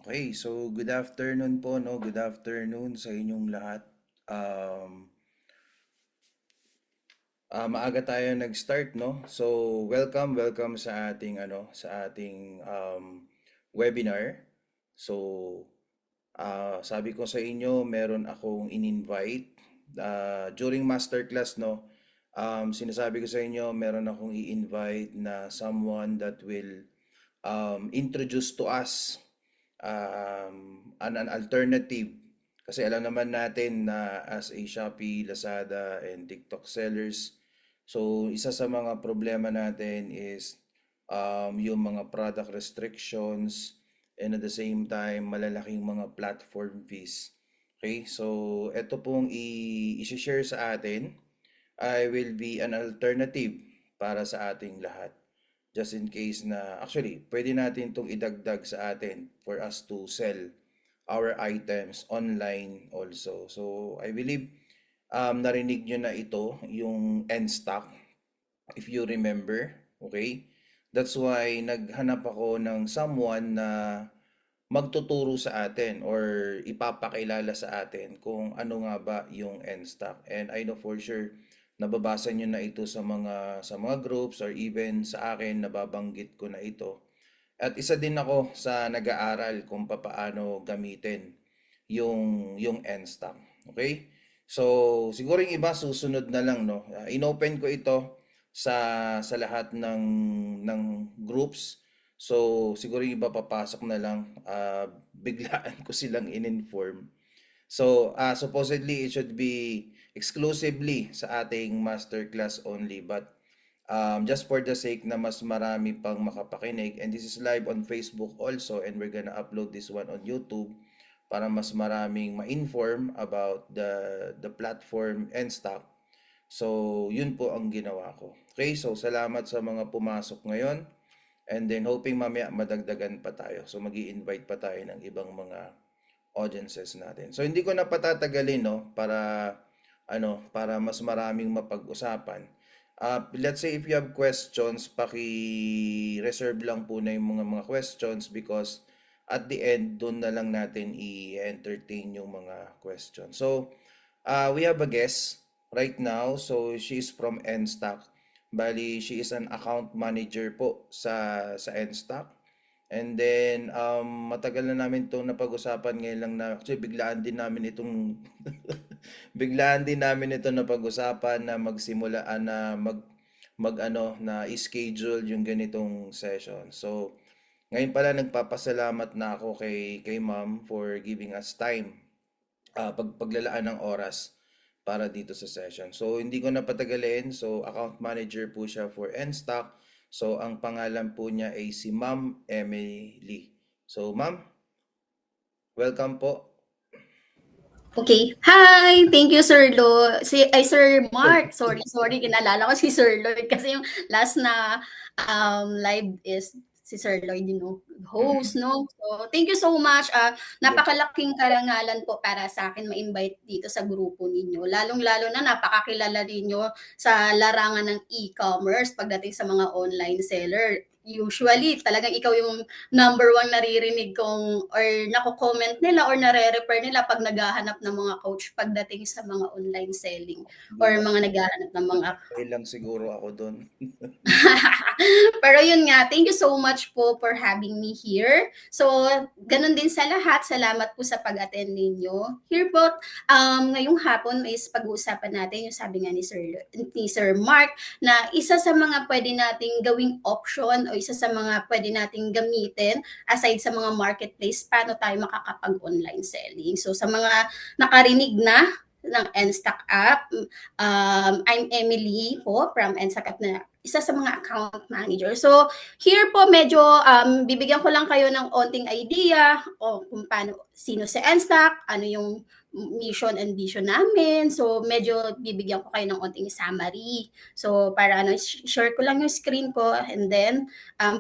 Okay, so good afternoon po, no? Good afternoon sa inyong lahat. Um, Maaga tayo nag-start, no? So, welcome sa ating webinar. So, sabi ko sa inyo, meron akong in-invite during masterclass, no? Sinasabi ko sa inyo, meron akong i-invite na someone that will introduce to us an alternative. Kasi alam naman natin na as a Shopee, Lazada, and TikTok sellers, so isa sa mga problema natin is yung mga product restrictions and at the same time malalaking mga platform fees. Okay, so ito pong i-share sa atin I will be an alternative para sa ating lahat. Just in case na, actually, pwede natin itong idagdag sa atin for us to sell our items online also. So, I believe narinig nyo na ito, yung end stock, if you remember. Okay? That's why naghanap ako ng someone na magtuturo sa atin or ipapakilala sa atin kung ano nga ba yung end stock. And I know for sure nababasa nyo na ito sa mga groups or even sa akin nababanggit ko na ito. At isa din ako sa nag-aaral kung paano gamitin yung end stock. Okay? So, siguro yung iba susunod na lang, no. Inopen ko ito sa lahat ng groups. So, siguro yung iba papasok na lang, biglaan ko silang in-inform. So, supposedly it should be exclusively sa ating masterclass only, but just for the sake na mas marami pang makapakinig, and this is live on Facebook also, and we're gonna upload this one on YouTube para mas maraming ma-inform about the platform and stock. So, yun po ang ginawa ko. Okay, so salamat sa mga pumasok ngayon. And then hoping mamaya madagdagan pa tayo. So magi-invite pa tayo ng ibang mga audiences natin. So hindi ko na patatagalin, no, para mas maraming mapag-usapan. Let's say if you have questions, paki-reserve lang po na yung mga questions because at the end doon na lang natin i-entertain yung mga questions. So, we have a guest right now. So, she's from Nstock. Bali, she is an account manager po sa Nstock. And then, matagal na namin itong napag-usapan ngayon lang na, actually, biglaan din namin itong, biglaan din namin ito napag-usapan na magsimula, na schedule yung ganitong session. So, ngayon pala nagpapasalamat na ako kay ma'am for giving us time, paglalaan ng oras para dito sa session. So, hindi ko na patagalin. So, account manager po siya for Nstock. So, ang pangalan po niya ay si Ma'am Emily. So, Ma'am, welcome po. Okay. Hi! Thank you, Sir Lo. Sir Mark. Sorry. Kinalala ko si Sir Lloyd kasi yung last na live is si Sir Lloyd, host, no? So, thank you so much. Yes. Napakalaking karangalan po para sa akin ma-invite dito sa grupo ninyo. Lalong-lalo na napakakilala ninyo sa larangan ng e-commerce pagdating sa mga online seller. Usually, talagang ikaw yung number one naririnig kong or nako-comment nila or nare-refer nila pag naghahanap ng mga coach pagdating sa mga online selling Hindi or na, mga naghahanap ng mga lang siguro ako doon. Pero yun nga, thank you so much po for having me here. So, ganun din sa lahat, salamat po sa pag-attend ninyo. Here po, ngayong hapon is pag-uusapan natin yung sabi nga ni Sir Mark na isa sa mga pwede nating gawing option o isa sa mga pwede nating gamitin aside sa mga marketplace, paano tayo makakapag-online selling. So, sa mga nakarinig na ng Nstock app, I'm Emily po from Nstock app na isa sa mga account manager. So, here po medyo bibigyan ko lang kayo ng onting idea o kung paano, sino si Nstock, ano yung mission and vision namin. So, medyo bibigyan ko kayo ng onting summary. So, para share ko lang yung screen ko and then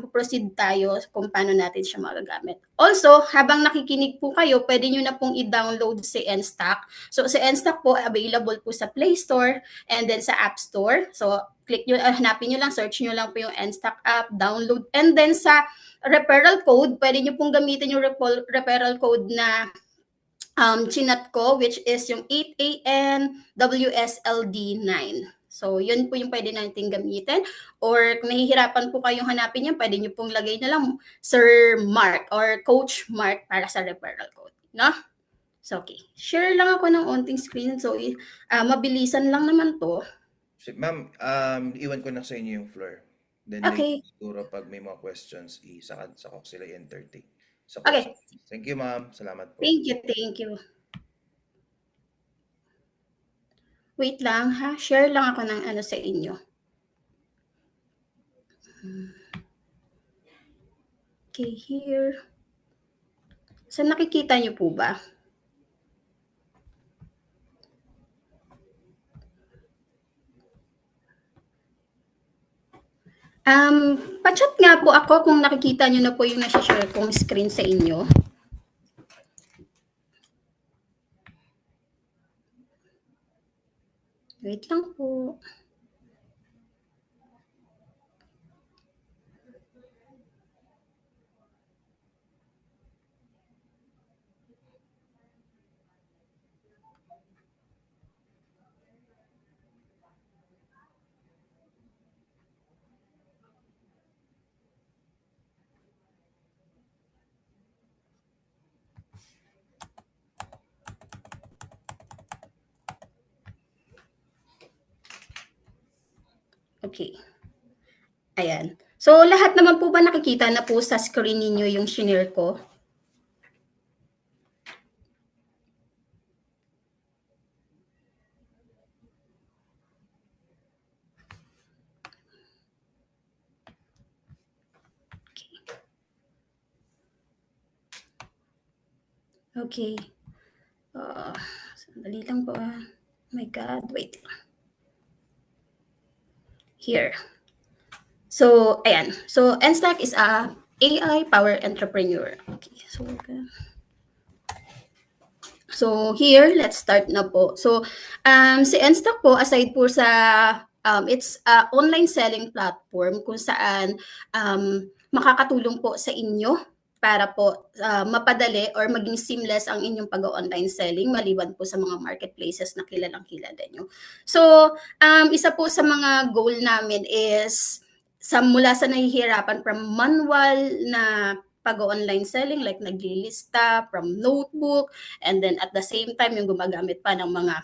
proceed tayo kung paano natin siya magagamit. Also, habang nakikinig po kayo, pwede nyo na pong i-download si Nstock. So, si Nstock po available po sa Play Store and then sa App Store. So, click nyo, hanapin nyo lang, search nyo lang po yung Nstock app, download. And then sa referral code, pwede nyo pong gamitin yung referral code na chinat ko, which is yung 8AN WSLD9. So, yun po yung pwede natin gamitin. Or kung nahihirapan po kayong hanapin yan, pwede nyo pong lagay na lang Sir Mark or Coach Mark para sa referral code. No? So, okay. Share lang ako ng onting screen. So, mabilisan lang naman to. Ma'am, iwan ko na sa inyo yung floor. Then Okay. later siguro pag may mga questions, saka ko sila i-entertain. Okay. Thank you, ma'am. Salamat po. Thank you. Wait lang ha. Share lang ako ng ano sa inyo. Okay, here. So, nakikita niyo po ba? Pa-chat nga po ako kung nakikita niyo na po yung nasa-share kong screen sa inyo. Wait lang po. Okay. Ayan. So, lahat naman po ba nakikita na po sa screen ninyo yung shinare ko? Okay. Sandali lang po ah. Oh my God, wait. Here. So, ayan. So, Nstock is a AI power entrepreneur. Okay. So, here, let's start na po. So, si Nstock po, aside po sa, it's a online selling platform kung saan makakatulong po sa inyo para po mapadali or maging seamless ang inyong pag-online selling maliban po sa mga marketplaces na kilalang-kilala nyo. So, isa po sa mga goal namin is mula sa nahihirapan from manual na pag-online selling like naglilista from notebook and then at the same time yung gumagamit pa ng mga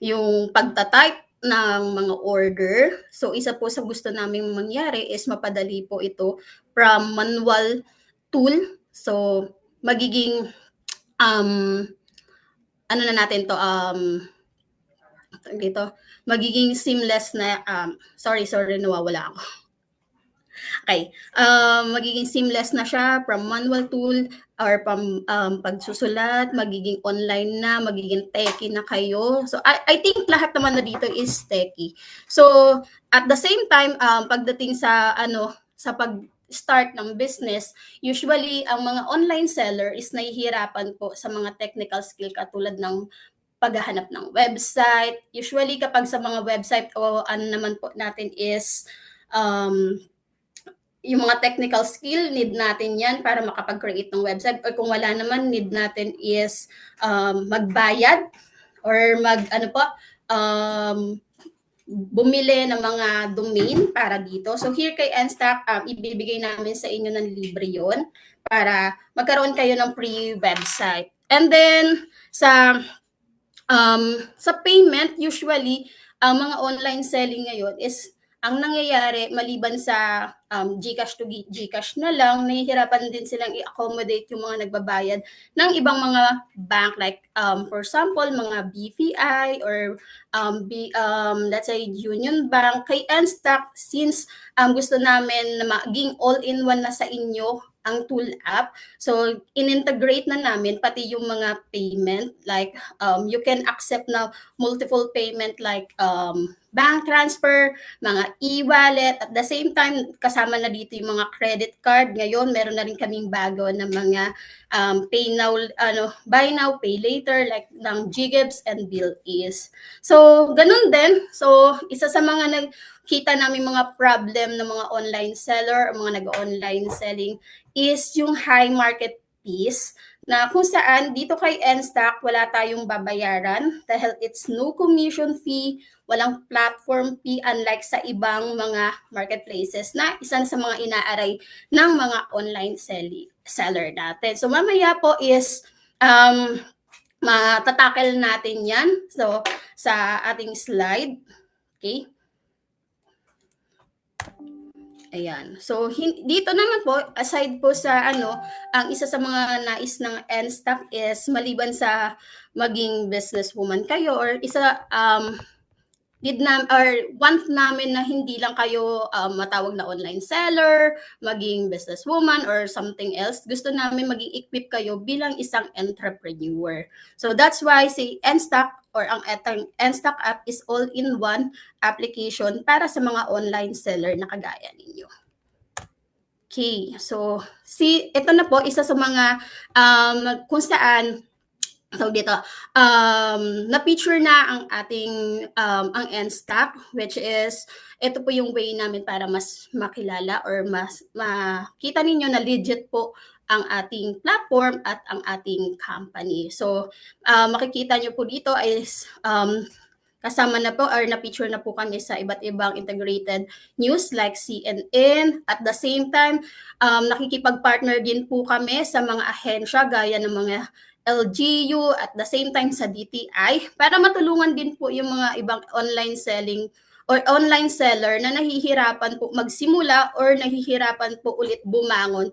yung pagta-type ng mga order. So, isa po sa gusto namin mangyari is mapadali po ito from manual tool. So, magiging, ano na natin to, dito, magiging seamless na, sorry, nawawala ako. Okay. Magiging seamless na siya from manual tool or from pagsusulat, magiging online na, magiging techie na kayo. So, I think lahat naman na dito is techie. So, at the same time, pagdating sa, sa pag-start ng business, usually, ang mga online seller is nahihirapan po sa mga technical skill katulad ng paghahanap ng website. Usually, kapag sa mga website o ano naman po natin is, yung mga technical skill, need natin yan para makapag-create ng website. Or kung wala naman, need natin is magbayad or bumili ng mga domain para dito. So here kay Nstock, ibibigay namin sa inyo ng libre yon para magkaroon kayo ng free website. And then sa payment, usually, ang mga online selling ngayon is ang nangyayari maliban sa GCash to GCash na lang, nahihirapan din silang i-accommodate yung mga nagbabayad ng ibang mga bank like for example, mga BPI or let's say Union Bank. Kay Nstock, since gusto namin na maging all-in-one na sa inyo ang tool app, so in-integrate na namin pati yung mga payment like you can accept na multiple payment like bank transfer, mga e-wallet, at the same time, kasama na dito yung mga credit card. Ngayon, meron na rin kaming bago na mga pay now, buy now, pay later, like ng GGIBs and BillEase. So, ganun din. So, isa sa mga nakita namin mga problem ng mga online seller o mga nag-online selling is yung high market fees na kung saan dito kay Nstock wala tayong babayaran dahil it's no commission fee, walang platform fee unlike sa ibang mga marketplaces na isa sa mga inaaray ng mga online seller natin. So mamaya po is matatakel natin yan. So sa ating slide, okay? Ayan. So, dito naman po, aside po sa ang isa sa mga nais ng Nstock is maliban sa maging businesswoman kayo or want namin na hindi lang kayo matawag na online seller, maging businesswoman or something else. Gusto namin maging equip kayo bilang isang entrepreneur. So that's why si Nstock or ang Nstock app is all-in-one application para sa mga online seller na kagaya ninyo. Okay, so ito na po isa sa mga kung saan dito, na-feature na ang ating ang Nstock, which is ito po yung way namin para mas makilala or mas makita ninyo na legit po ang ating platform at ang ating company. So, makikita nyo po dito is kasama na po or na-feature na po kami sa iba't ibang integrated news like CNN. At the same time, nakikipag-partner din po kami sa mga ahensya gaya ng mga LGU at the same time sa DTI para matulungan din po yung mga ibang online selling or online seller na nahihirapan po magsimula or nahihirapan po ulit bumangon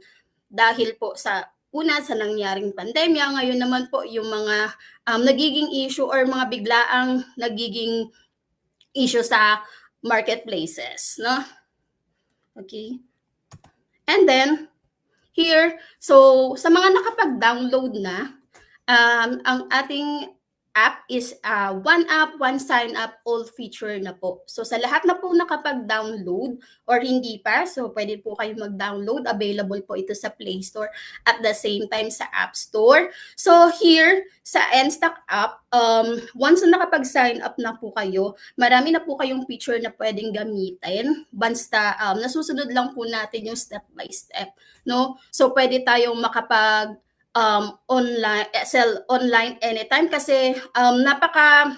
dahil po sa una sa nangyaring pandemya. Ngayon naman po yung mga nagiging issue or mga biglaang nagiging issue sa marketplaces, no? Okay. And then here, so sa mga nakapag-download na, ang ating app is one app, one sign up, all feature na po. So sa lahat na po nakapag-download or hindi pa, so pwede po kayo mag-download. Available po ito sa Play Store at the same time sa App Store. So here sa Nstock app, once na nakapag-sign up na po kayo, marami na po kayong feature na pwedeng gamitin. Basta nasusunod lang po natin yung step by step, no? So pwede tayong makapag sell online anytime kasi napaka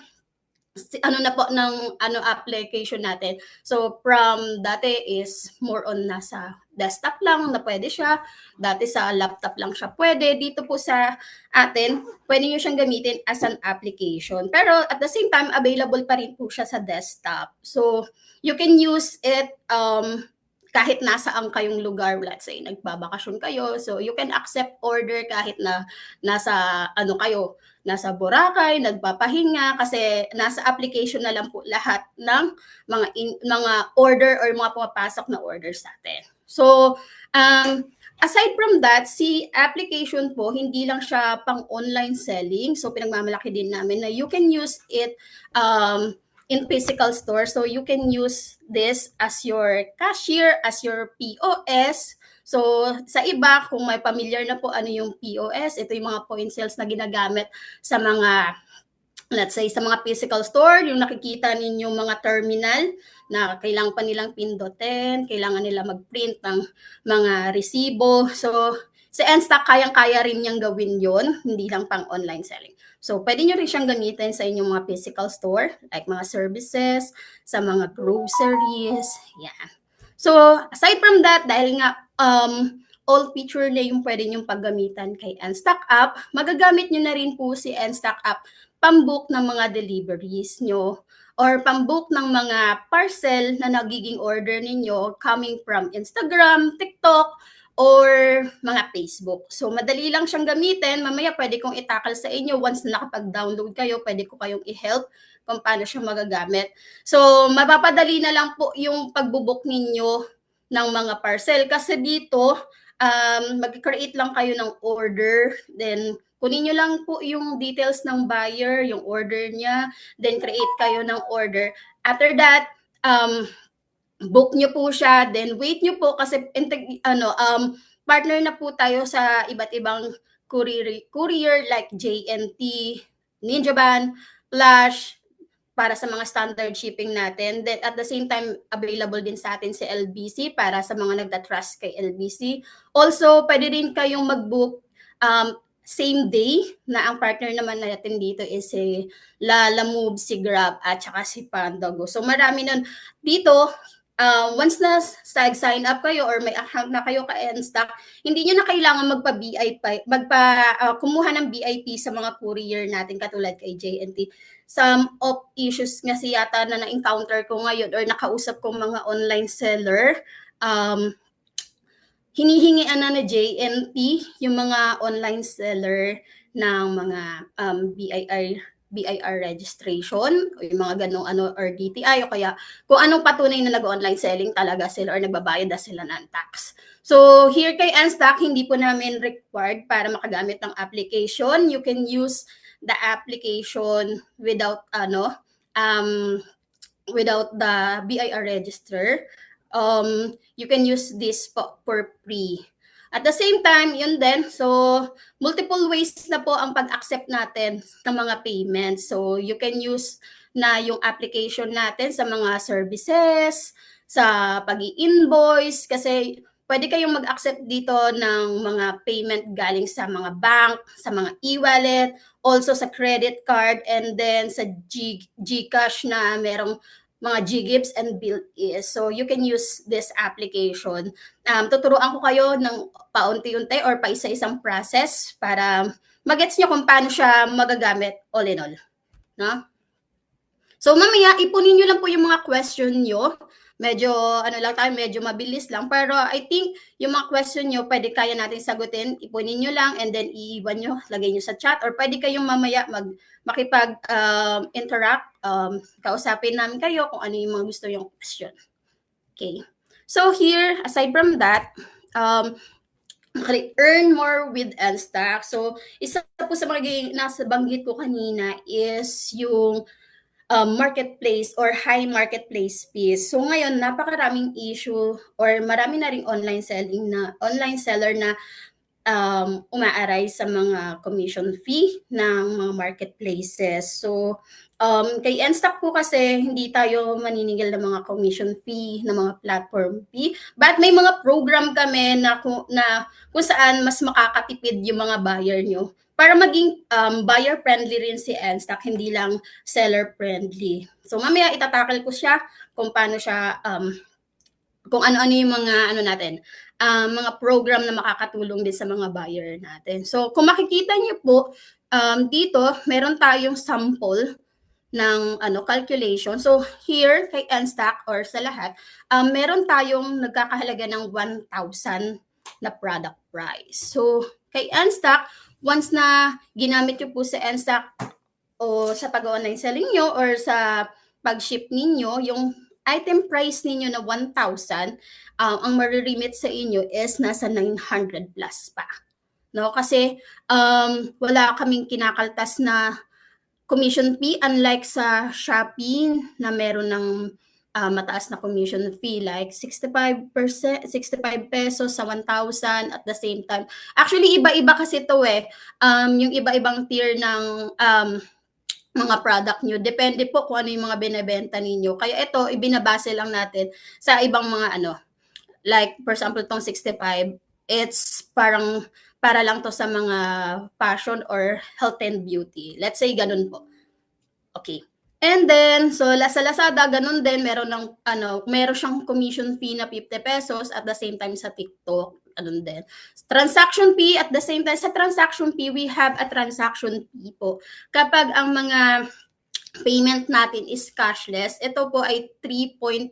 na po ng application natin. So from dati is more on nasa desktop lang na pwede siya. Dati sa laptop lang siya pwede. Dito po sa atin, pwede nyo siyang gamitin as an application. Pero at the same time, available pa rin po siya sa desktop. So you can use it kahit nasaan kayong lugar, let's say, nagbabakasyon kayo, so you can accept order kahit na nasa kayo, nasa Boracay, nagpapahinga, kasi nasa application na lang po lahat ng mga order or mga pumapasok na orders natin. So, aside from that, si application po, hindi lang siya pang online selling, so pinagmamalaki din namin na you can use it in physical store. So you can use this as your cashier, as your POS. So sa iba, kung may familiar na po ano yung POS, ito yung mga point sales na ginagamit sa mga, let's say, sa mga physical store, yung nakikita ninyong mga terminal na kailangan pa nilang pindutin, kailangan nila mag-print ng mga resibo. So sa Nstock, kayang-kaya rin niyang gawin yon, hindi lang pang online selling. So, pwede nyo rin siyang gamitin sa inyong mga physical store, like mga services, sa mga groceries, yan. So, aside from that, dahil nga all feature na yung pwede nyong paggamitan kay Nstock app, magagamit nyo na rin po si Nstock app pambook ng mga deliveries nyo or pambook ng mga parcel na nagiging order ninyo coming from Instagram, TikTok, or mga Facebook. So, madali lang siyang gamitin. Mamaya pwede kong itakal sa inyo. Once na nakapag-download kayo, pwede ko kayong i-help kung paano siya magagamit. So, mapapadali na lang po yung pagbubook ninyo ng mga parcel. Kasi dito, mag-create lang kayo ng order, then kunin nyo lang po yung details ng buyer, yung order niya, then create kayo ng order. After that, book nyo po siya, then wait nyo po kasi partner na po tayo sa iba't ibang courier like JNT, Ninjaban, Flash, para sa mga standard shipping natin. Then at the same time, available din sa atin si LBC para sa mga nagda-trust kay LBC. Also, pwede din kayong mag-book same day na ang partner naman natin dito is si Lala Move, si Grab, at saka si Pandago. So marami nun. Dito, once na sign up kayo or may account na kayo ka Enstock, hindi nyo na kailangan kumuha ng VIP sa mga courier natin katulad kay JNT. Some of issues nga yata na na-encounter ko ngayon or nakausap ko mga online seller, hinihingian na JNT yung mga online seller ng mga BIR registration o yung mga ganong or DTI o kaya kung anong patunay na nag-online selling talaga sila or nagbabayad na sila ng tax. So here kay Enstock, hindi po namin required para makagamit ng application. You can use the application without without the BIR register. You can use this for free. At the same time, yun din, so multiple ways na po ang pag-accept natin ng mga payments. So you can use na yung application natin sa mga services, sa pag-i-invoice, kasi pwede kayong mag-accept dito ng mga payment galing sa mga bank, sa mga e-wallet, also sa credit card, and then sa GCash na merong mga GGives and Bill.is. So you can use this application. Tuturuan ko kayo ng paunti-unti or pa isa-isang process para magets nyo kung paano siya magagamit all in all. No? So mamaya, ipunin nyo lang po yung mga question nyo. Medyo, medyo mabilis lang. Pero I think yung mga question nyo, pwede kaya natin sagutin. Ipunin nyo lang and then iiwan nyo, lagay nyo sa chat. Or pwede kayong mamaya makipag-interact. Kausapin namin kayo kung ano yung mga gusto yung question. Okay. So here, aside from that, earn more with Enstock. So isa po sa mga nasa banggit ko kanina is yung marketplace or high marketplace fees. So ngayon, napakaraming issue or marami na ring online seller na umaaray sa mga commission fee ng mga marketplaces. So kay Enstock po kasi hindi tayo maniningil ng mga commission fee, ng mga platform fee. But may mga program kami na kung saan mas makakatipid yung mga buyer nyo para maging buyer-friendly rin si Enstock, hindi lang seller-friendly. So mamaya itatakal ko siya kung paano siya, kung ano-ano yung mga mga program na makakatulong din sa mga buyer natin. So kung makikita niyo po, dito meron tayong sample ng calculation. So here kay Enstock or sa lahat, meron tayong nagkakahalaga ng 1,000 na product price. So kay Enstock, once na ginamit nyo po sa Enstock o sa pag-online selling nyo or sa pag-ship ninyo, yung item price ninyo na 1,000, ang maririmit sa inyo is nasa 900 plus pa. No? Kasi wala kaming kinakaltas na commission fee, unlike sa Shopee na meron ng mataas na commission fee like 65 pesos sa 1,000 at the same time. Actually, iba-iba kasi ito yung iba-ibang tier ng mga product nyo. Depende po kung ano yung mga binebenta ninyo. Kaya ito, ibinabase lang natin sa ibang mga like for example, itong 65, it's parang para lang to sa mga fashion or health and beauty. Let's say ganun po. Okay. And then, so sa Lazada, ganun din, meron siyang commission fee na 50 pesos at the same time sa TikTok, ganun din. Transaction fee, at the same time, sa transaction fee, we have a transaction fee po. Kapag ang mga payment natin is cashless, ito po ay 3.5%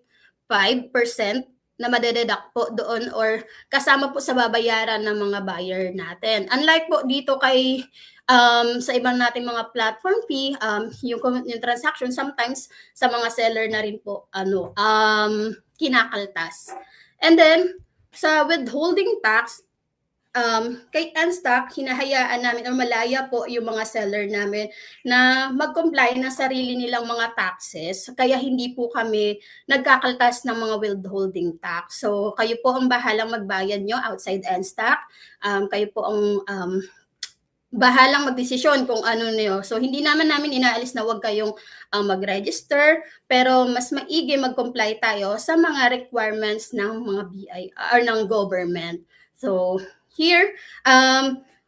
na madededuct po doon or kasama po sa babayaran ng mga buyer natin. Unlike po dito kay sa ibang nating mga platform fee, yung transaction sometimes sa mga seller na rin po kinakaltas. And then, sa withholding tax, kay Unstock, hinahayaan namin or malaya po yung mga seller namin na mag-comply ng sarili nilang mga taxes. Kaya hindi po kami nagkakaltas ng mga withholding tax. So, kayo po ang bahalang magbayad nyo outside Unstock. Kayo po ang bahalang magdesisyon kung ano niyo. So, hindi namin inaalis na huwag kayong mag-register, pero mas maigi mag-comply tayo sa mga requirements ng mga BI or ng government. So, here,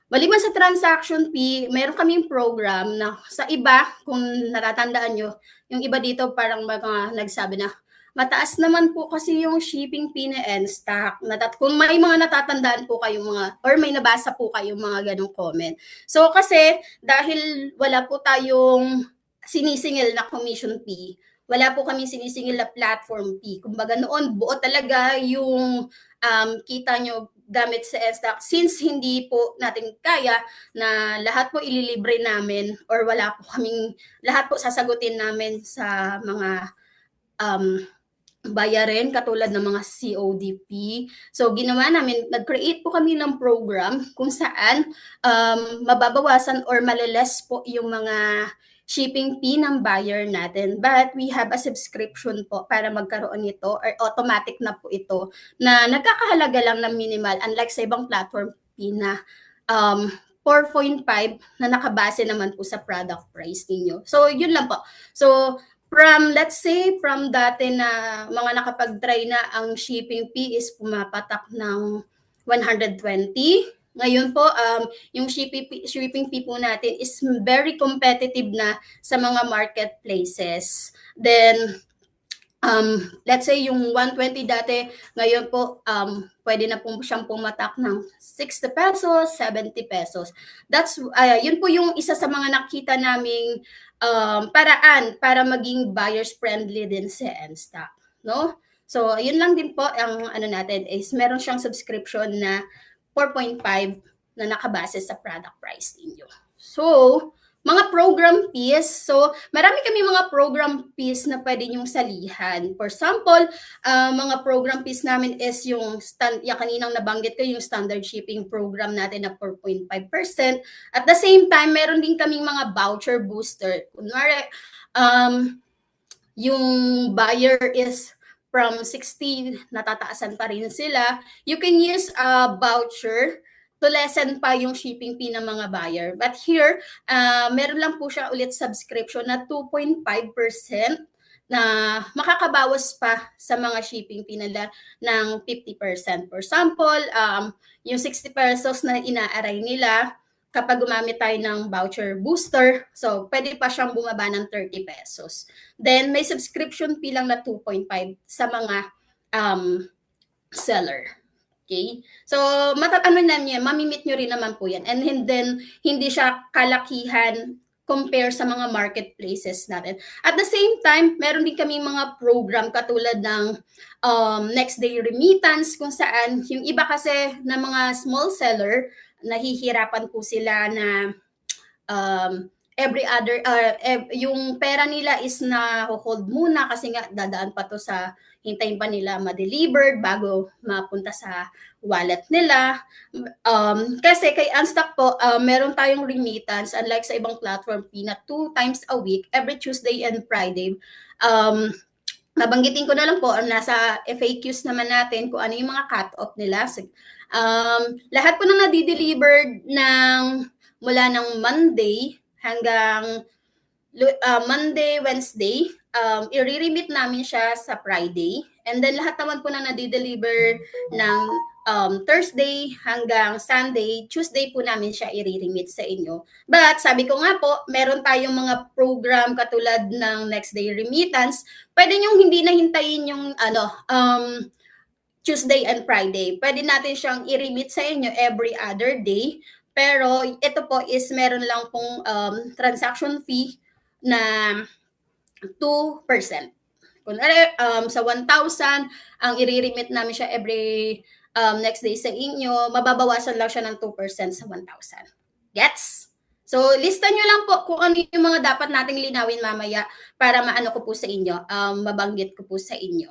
maliban sa transaction fee, mayroon kaming program na sa iba, kung natatandaan nyo, yung iba dito parang mga nagsabi na, mataas naman po kasi yung shipping fee na N-Stock. Kung may mga natatandaan po kayong mga, or may nabasa po kayong mga ganong comment. So kasi, dahil wala po tayong sinisingil na commission fee, wala po kami sinisingil na platform fee. Kumbaga noon, buo talaga yung kita nyo gamit sa N-Stock. Since hindi po natin kaya na lahat po ililibre namin or wala po kaming, lahat po sasagutin namin sa mga bayarin katulad ng mga CODP. So ginawa namin, nag-create po kami ng program kung saan mababawasan or maliles po yung mga shipping fee ng buyer natin. But we have a subscription po para magkaroon nito or automatic na po ito na nagkakahalaga lang ng minimal unlike sa ibang platform fee na 4.5 na nakabase naman po sa product price ninyo. So yun lang po. So let's say, from dati na mga nakapag-try na ang shipping fee is pumapatak ng 120. Ngayon po, yung shipping fee po natin is very competitive na sa mga marketplaces. Then, let's say yung 120 dati, ngayon po, pwede na po siyang pumatak ng 60 pesos, 70 pesos. Yun po yung isa sa mga nakita naming paraan para maging buyers friendly din sa N-Stock, no? So, yun lang din po ang ano natin is meron siyang subscription na 4.5 na nakabase sa product price ninyo. So, mga program fees. So, marami kami mga program fees na pwede nyong salihan. For example, mga program fees namin is yung kaninang nabanggit ko, yung standard shipping program natin na 4.5%. At the same time, meron din kaming mga voucher booster. Kunwari, yung buyer is from 60, natataasan pa rin sila. You can use a voucher to lessen pa yung shipping fee ng mga buyer. But here, meron lang po siya ulit subscription na 2.5% na makakabawas pa sa mga shipping fee nila ng 50%. For example, yung 60 pesos na inaaray nila, kapag gumamit tayo ng voucher booster, so pwede pa siyang bumaba ng 30 pesos. Then, may subscription fee lang na 2.5 sa mga seller. Okay? So, mamimit nyo rin naman po yan. And then, hindi siya kalakihan compare sa mga marketplaces natin. At the same time, meron din kami mga program katulad ng next day remittance kung saan yung iba kasi na mga small seller, nahihirapan po sila na yung pera nila is na hold muna kasi nga dadaan pa to sa hintayin pa nila ma-delivered bago mapunta sa wallet nila. Kasi kay Unstock po, meron tayong remittance unlike sa ibang platform fee na 2 times a week, every Tuesday and Friday. Nabanggitin ko na lang po, nasa FAQs naman natin kung ano yung mga cut-off nila. Lahat po nang nadi-delivered mula ng Monday hanggang Monday, Wednesday, i-remit namin siya sa Friday. And then lahat naman po na nadi-deliver ng Thursday hanggang Sunday, Tuesday po namin siya i-remit sa inyo. But sabi ko nga po, meron tayong mga program katulad ng next day remittance. Pwede nyo hindi na hintayin yung Tuesday and Friday. Pwede natin siyang i-remit sa inyo every other day. Pero ito po is meron lang pong transaction fee na 2%. Kunwari, sa 1,000, ang i-remit namin siya every next day sa inyo, mababawasan lang siya ng 2% sa 1,000. Gets? So, lista nyo lang po kung ano yung mga dapat nating linawin mamaya para maano ko po sa inyo, mabanggit ko po sa inyo.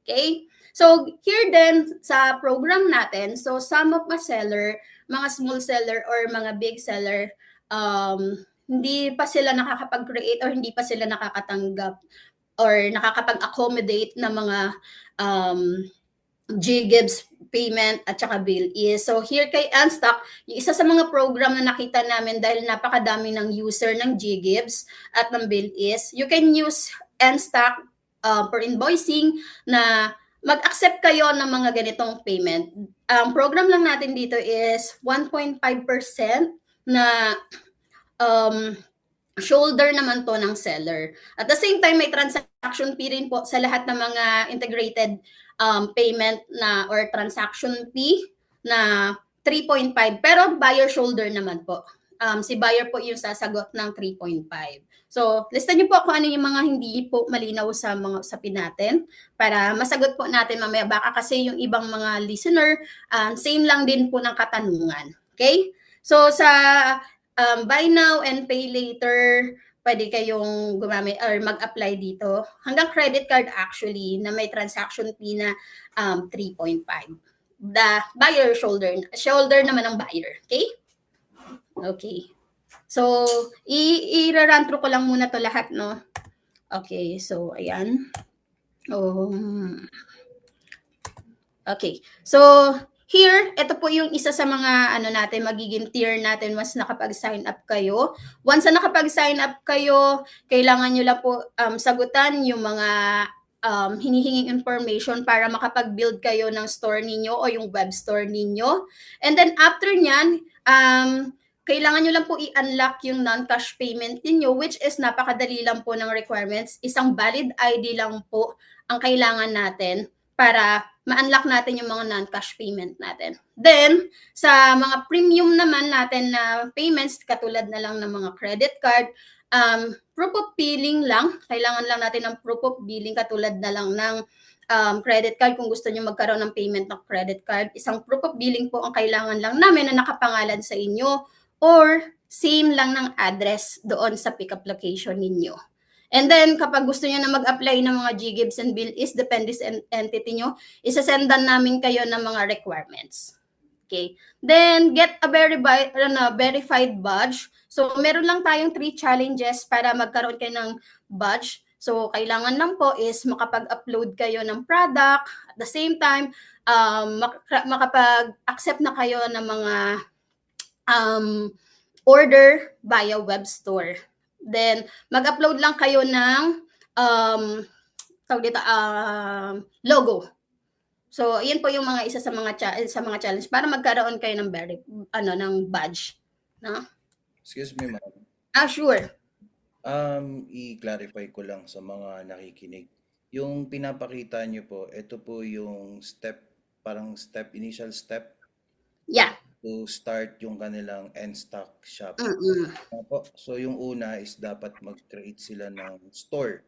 Okay? So, here din sa program natin, so some of the seller, mga small seller or mga big seller, hindi pa sila nakakapag-create or hindi pa sila nakakatanggap or nakakapag-accommodate ng mga um, GGIVs payment at saka bill is. So here kay Unstock, yung isa sa mga program na nakita namin dahil napakadami ng user ng GGIVs at ng bill is, you can use Unstock for invoicing na mag-accept kayo ng mga ganitong payment. Ang program lang natin dito is 1.5% na um, shoulder naman to ng seller. At the same time, may transaction fee rin po sa lahat ng mga integrated payment na or transaction fee na 3.5. Pero buyer shoulder naman po. Si buyer po yung sasagot ng 3.5. So, listan niyo po kung ano yung mga hindi po malinaw sa mga usapin natin para masagot po natin mamaya. Baka kasi yung ibang mga listener, same lang din po ng katanungan. Okay? So, sa buy now and pay later, pwede kayong gumamit or mag-apply dito. Hanggang credit card actually na may transaction fee na 3.5. The buyer shoulder naman ng buyer. Okay? Okay. So, i-run through ko lang muna to lahat, no? Okay, so, ayan. Okay. So, here, ito po yung isa sa mga natin, magiging tier natin once nakapag-sign up kayo. Once na nakapag-sign up kayo, kailangan nyo lang po sagutan yung mga hinihinging information para makapag-build kayo ng store ninyo o yung web store ninyo. And then after nyan, kailangan nyo lang po i-unlock yung non-cash payment ninyo, which is napakadali lang po ng requirements. Isang valid ID lang po ang kailangan natin para ma-unlock natin yung mga non-cash payment natin. Then, sa mga premium naman natin na payments, katulad na lang ng mga credit card, proof of billing lang. Kailangan lang natin ng proof of billing katulad na lang ng credit card kung gusto nyo magkaroon ng payment ng credit card. Isang proof of billing po ang kailangan lang namin na nakapangalan sa inyo or same lang ng address doon sa pickup location ninyo. And then, kapag gusto nyo na mag-apply ng mga GGIVs and bill is, depende sa entity nyo, isasendan namin kayo ng mga requirements. Okay. Then, get a verified badge. So, meron lang tayong 3 challenges para magkaroon kayo ng badge. So, kailangan lang po is makapag-upload kayo ng product. At the same time, makapag-accept na kayo ng mga order via web store. Then, mag-upload lang kayo ng logo. So, yun po yung mga isa sa mga challenge para magkaroon kayo ng ng badge, no? Excuse me, ma'am. Sure. I-clarify ko lang sa mga nakikinig. Yung pinapakita niyo po, ito po yung initial step Yeah. to start yung kanilang N-Stock shop. Mm-mm. So yung una is dapat mag-create sila ng store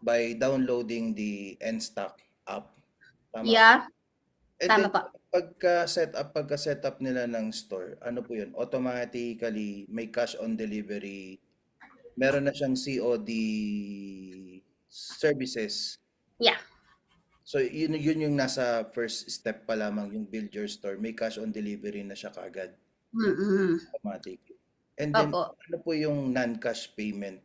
by downloading the N-Stock app. Tama? Yeah. And Tama then, po. pagka-set up nila ng store, ano po yun? Automatically, may cash on delivery. Meron na siyang COD services. Yeah. So, yun yung nasa first step pa lamang, yung build your store. May cash on delivery na siya kagad. Automatic. And then, Opo. ano po yung non-cash payment?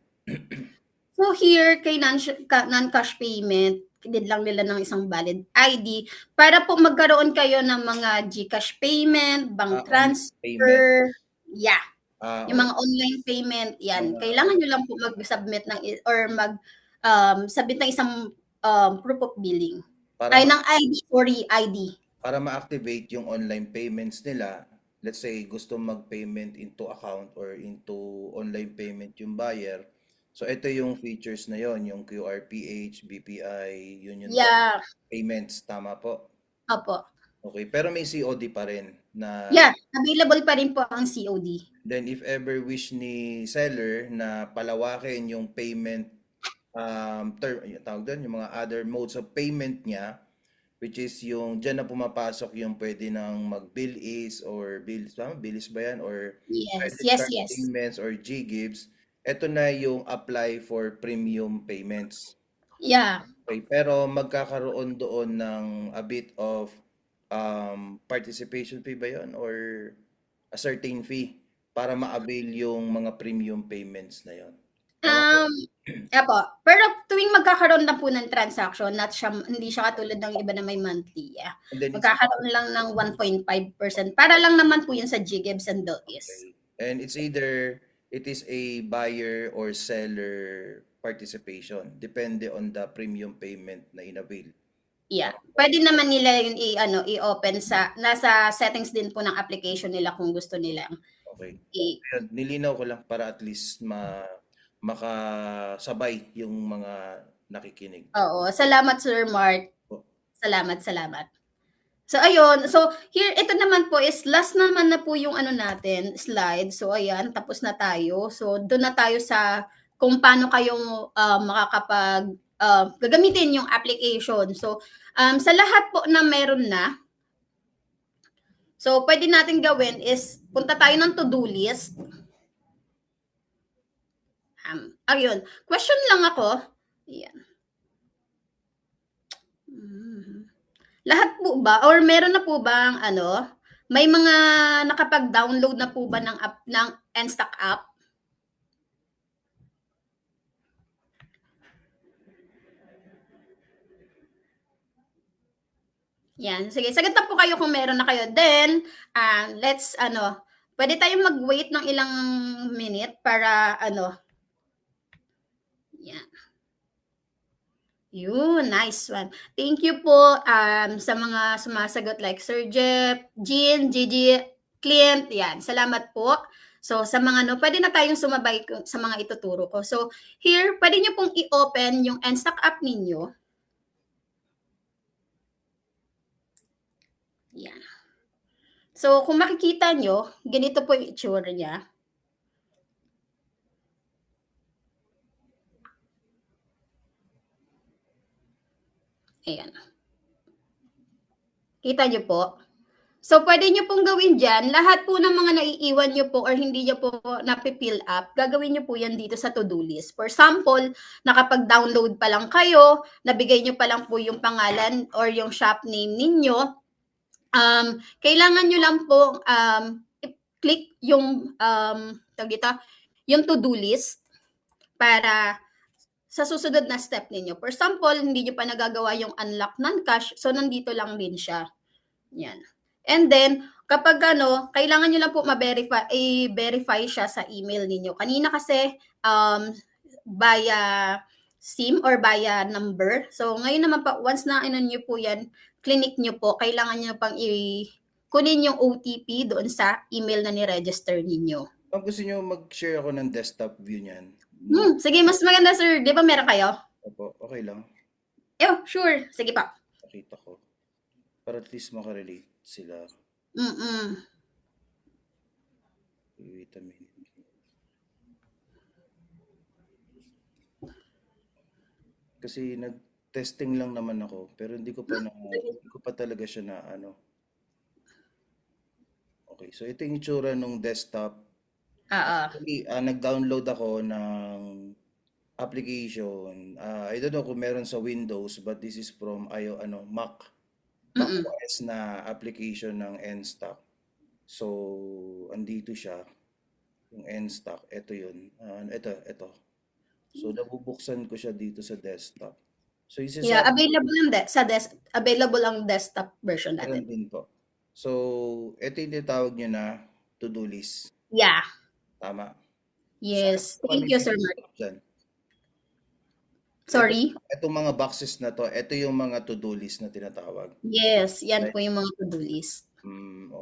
So here, kay non-cash payment, need lang nila ng isang valid ID para po magkaroon kayo ng mga GCash payment, bank transfer, yeah. Yung mga online payment, yan. Kailangan nyo lang po mag-submit or submit ng isang proof of billing. Ng ID. Para ma-activate yung online payments nila, let's say gusto mag-payment into account or into online payment yung buyer. So ito yung features na yon, yung QRPH, BPI, yun yung payments, tama po? Opo. Okay, pero may COD pa rin na... Yeah, available pa rin po ang COD. Then if ever wish ni seller na palawakin yung payment tawag doon, yung mga other modes of payment niya, which is yung dyan na pumapasok yung pwede nang mag-bill is or bills, bills ba yan? Or yes. payments or GGIVs. Ito na yung apply for premium payments. Yeah. Okay, pero magkakaroon doon ng a bit of participation fee ba yun or a certain fee para ma-avail yung mga premium payments na yon. Tama po? Um, Opo. Pero tuwing magkakaroon lang po ng transaction, hindi siya katulad ng iba na may monthly. And then it's Magkakaroon lang ng 1.5%. Para lang naman po yun sa GGIBs and Bills. okay. And it's either it is a buyer or seller participation. Depende on the premium payment na inavail. Yeah. Tama po. Pwede naman nila yun i-open nasa settings din po ng application nila kung gusto nila. Okay. Kaya nilinaw ko lang para at least makasabay yung mga nakikinig. Oo. Salamat, Sir Mark. Po. Salamat, salamat. So, ayun. So, here, ito naman po is last naman na po yung natin, slide. So, ayan, tapos na tayo. So, doon na tayo sa kung paano kayo gagamitin yung application. So, sa lahat po na meron na, so, pwede natin gawin is punta tayo ng to-do list. Ayun. Question lang ako. Ayan. Lahat po ba or meron na po bang may mga nakapag-download na po ba ng app ng Enstock app? Yan. Sige, sagot na po kayo kung meron na kayo. Then, let's pwede tayong mag-wait ng ilang minute para yan. Yun, nice one. Thank you po sa mga sumasagot like Sir Jeff, Jean, Gigi, Clint, yan. Salamat po. So, sa mga pwede na tayong sumabay sa mga ituturo ko. So, here, pwede nyo pong i-open yung Enstock app ninyo. Yan. So, kung makikita nyo, ganito po yung itsura niya. Ayan. Kita nyo po? So, pwede nyo pong gawin dyan, lahat po ng mga naiiwan nyo po or hindi nyo po napipill up, gagawin nyo po yan dito sa to-do list. For example, nakapag-download pa lang kayo, nabigay nyo pa lang po yung pangalan or yung shop name ninyo, kailangan nyo lang po i-click yung yung to-do list para sa susunod na step ninyo. For example, hindi nyo pa nagagawa yung unlock non-cash, so nandito lang din siya. Yan. And then, kapag kailangan nyo lang po i-verify siya sa email ninyo. Kanina kasi, via SIM or via number. So, ngayon naman pa, once na nyo po yan, clinic nyo po, kailangan nyo pang kunin yung OTP doon sa email na ni-register ninyo. Kung gusto nyo mag-share ako ng desktop view niyan. Sige, mas maganda, sir. Di ba meron kayo? Opo, okay lang. Sure. Sige pa. Nakita ko. Para at least makarelate sila. Wait a minute. Kasi nag-testing lang naman ako, pero hindi ko pa talaga siya na Okay, so ito yung itsura ng desktop. Actually, nag-download ako ng application. I don't know kung meron sa Windows, but this is from Mac. Mac OS na application ng Enstock. So, andito siya. Yung Enstock. Ito yun. Ito. So, nabubuksan ko siya dito sa desktop. So, available ang desktop version natin. Din po. So, ito yung tinatawag nyo na to-do list. Yeah. Tama. Yes. Thank you, Sir Mark. Sorry? Itong mga boxes na to, ito yung mga to-do list na tinatawag. Yes, yan po yung mga to-do list.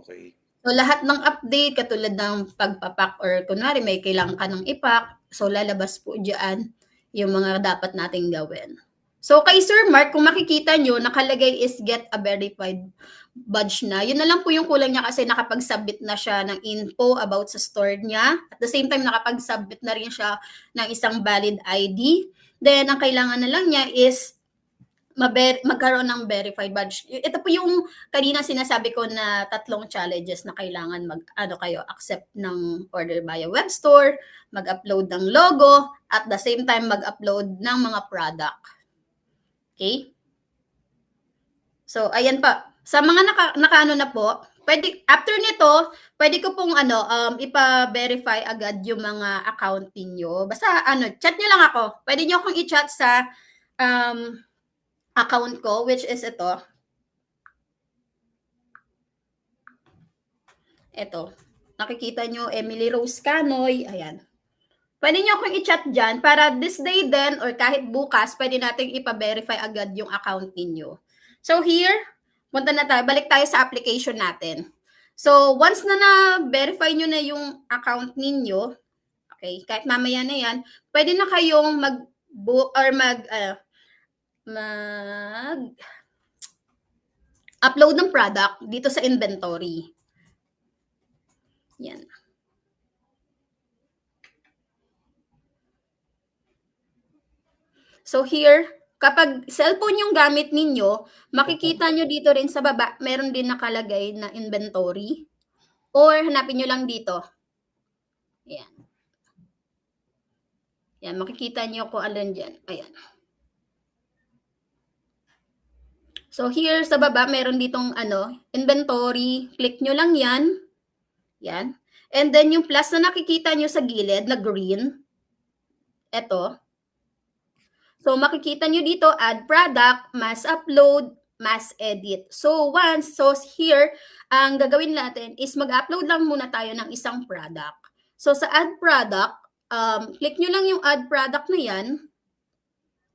Okay. So, lahat ng update, katulad ng pagpapak or kunwari may kailangan ka ng ipak, so lalabas po dyan yung mga dapat nating gawin. So, kay Sir Mark, kung makikita nyo, nakalagay is get a verified badge na. Yun na lang po yung kulang niya kasi nakapag-submit na siya ng info about sa store niya. At the same time, nakapag-submit na rin siya ng isang valid ID. Then, ang kailangan na lang niya is magkaroon ng verified badge. Ito po yung kanina sinasabi ko na 3 challenges na kailangan kayo accept ng order via web store, mag-upload ng logo, at the same time mag-upload ng mga product. Okay? So, ayan pa. Sa mga nakaano na po, pwede, after nito, pwede ko pong ipa-verify agad yung mga account ninyo. Basta chat nyo lang ako. Pwede nyo akong i-chat sa um, account ko, which is ito. Ito. Nakikita nyo, Emily Rose Canoy. Ayan. Pwede nyo akong i-chat dyan para this day din or kahit bukas, pwede nating ipa-verify agad yung account ninyo. So here, punta na tayo. Balik tayo sa application natin. So once na na-verify nyo na yung account ninyo, okay, kahit mamaya na yan, pwede na kayong mag-book or upload ng product dito sa inventory. Yan. So here, kapag cellphone yung gamit ninyo, makikita nyo dito rin sa baba, meron din nakalagay na inventory. Or hanapin nyo lang dito. Ayan. Ayan, makikita nyo kung alin dyan. Ayan. So here sa baba, meron ditong inventory. Click nyo lang yan. Yan. And then yung plus na nakikita nyo sa gilid na green, eto. So makikita nyo dito, add product, mass upload, mass edit. So here, ang gagawin natin is mag-upload lang muna tayo ng isang product. So sa add product, click nyo lang yung add product na yan.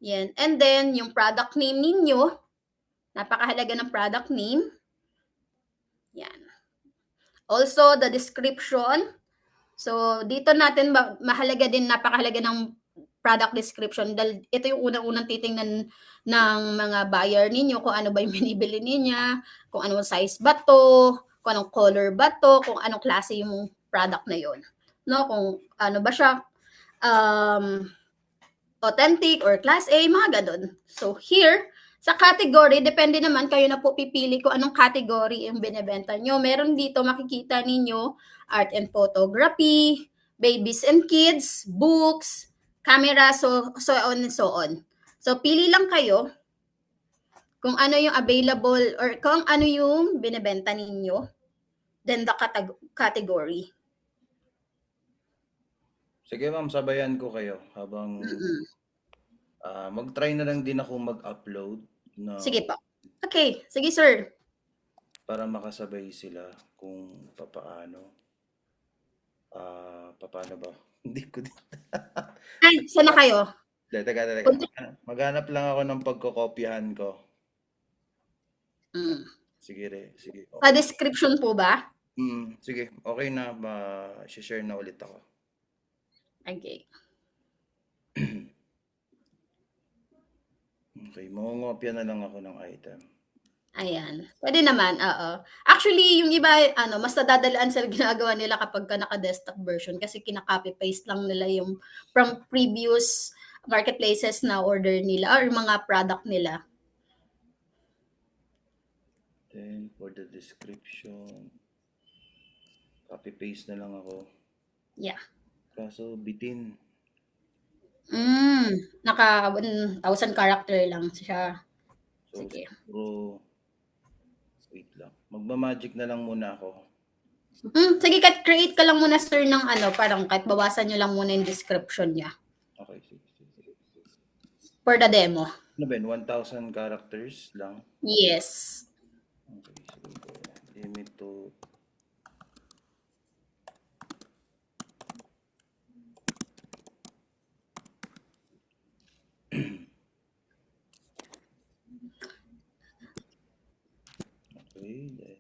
Yan. And then yung product name ninyo, napakahalaga ng product name. Yan. Also the description. So dito natin mahalaga din, napakahalaga ng product description dahil ito yung unang-unang titingnan ng mga buyer ninyo kung ano ba yung binibili niya, kung anong size ba to, kung anong color ba to, kung anong klase yung product na yon. No, kung ano ba siya, authentic or class A, mga ganun. So here, sa category, depende naman kayo na po pipili kung anong category yung binebenta nyo. Meron dito makikita ninyo art and photography, babies and kids, books, camera, so on and so on. So pili lang kayo kung ano yung available or kung ano yung binebenta ninyo, then the category. Sige ma'am, sabayan ko kayo habang mag-try na lang din ako mag-upload Sige po. Okay, sige sir. para makasabay sila kung papaano. Papaano ba? Hindi ko din. Ay, saan na kayo? Teka. Maghanap lang ako ng pagkokopyahan ko. Sige. Sa description po ba? Sige, okay na. Share na ulit ako. Okay. Okay, mangungopya na lang ako ng item. Ayan. Pwede naman, oo. Actually, yung iba, mas nadadalaan sa ginagawa nila kapag ka naka-desktop version kasi kinaka-copy-paste lang nila yung from previous marketplaces na order nila or mga product nila. Then, for the description, copy-paste na lang ako. Yeah. Kaso, bitin. Naka 1,000 character lang siya. So, Sige. siguro, wait lang. Magmamagic na lang muna ako. Sige, create ka lang muna sir ng parang kahit bawasan nyo lang muna yung description niya. Okay, sige. For the demo. Ano ba yun? 1,000 characters lang? Yes. Okay, sige. Limit to... Okay.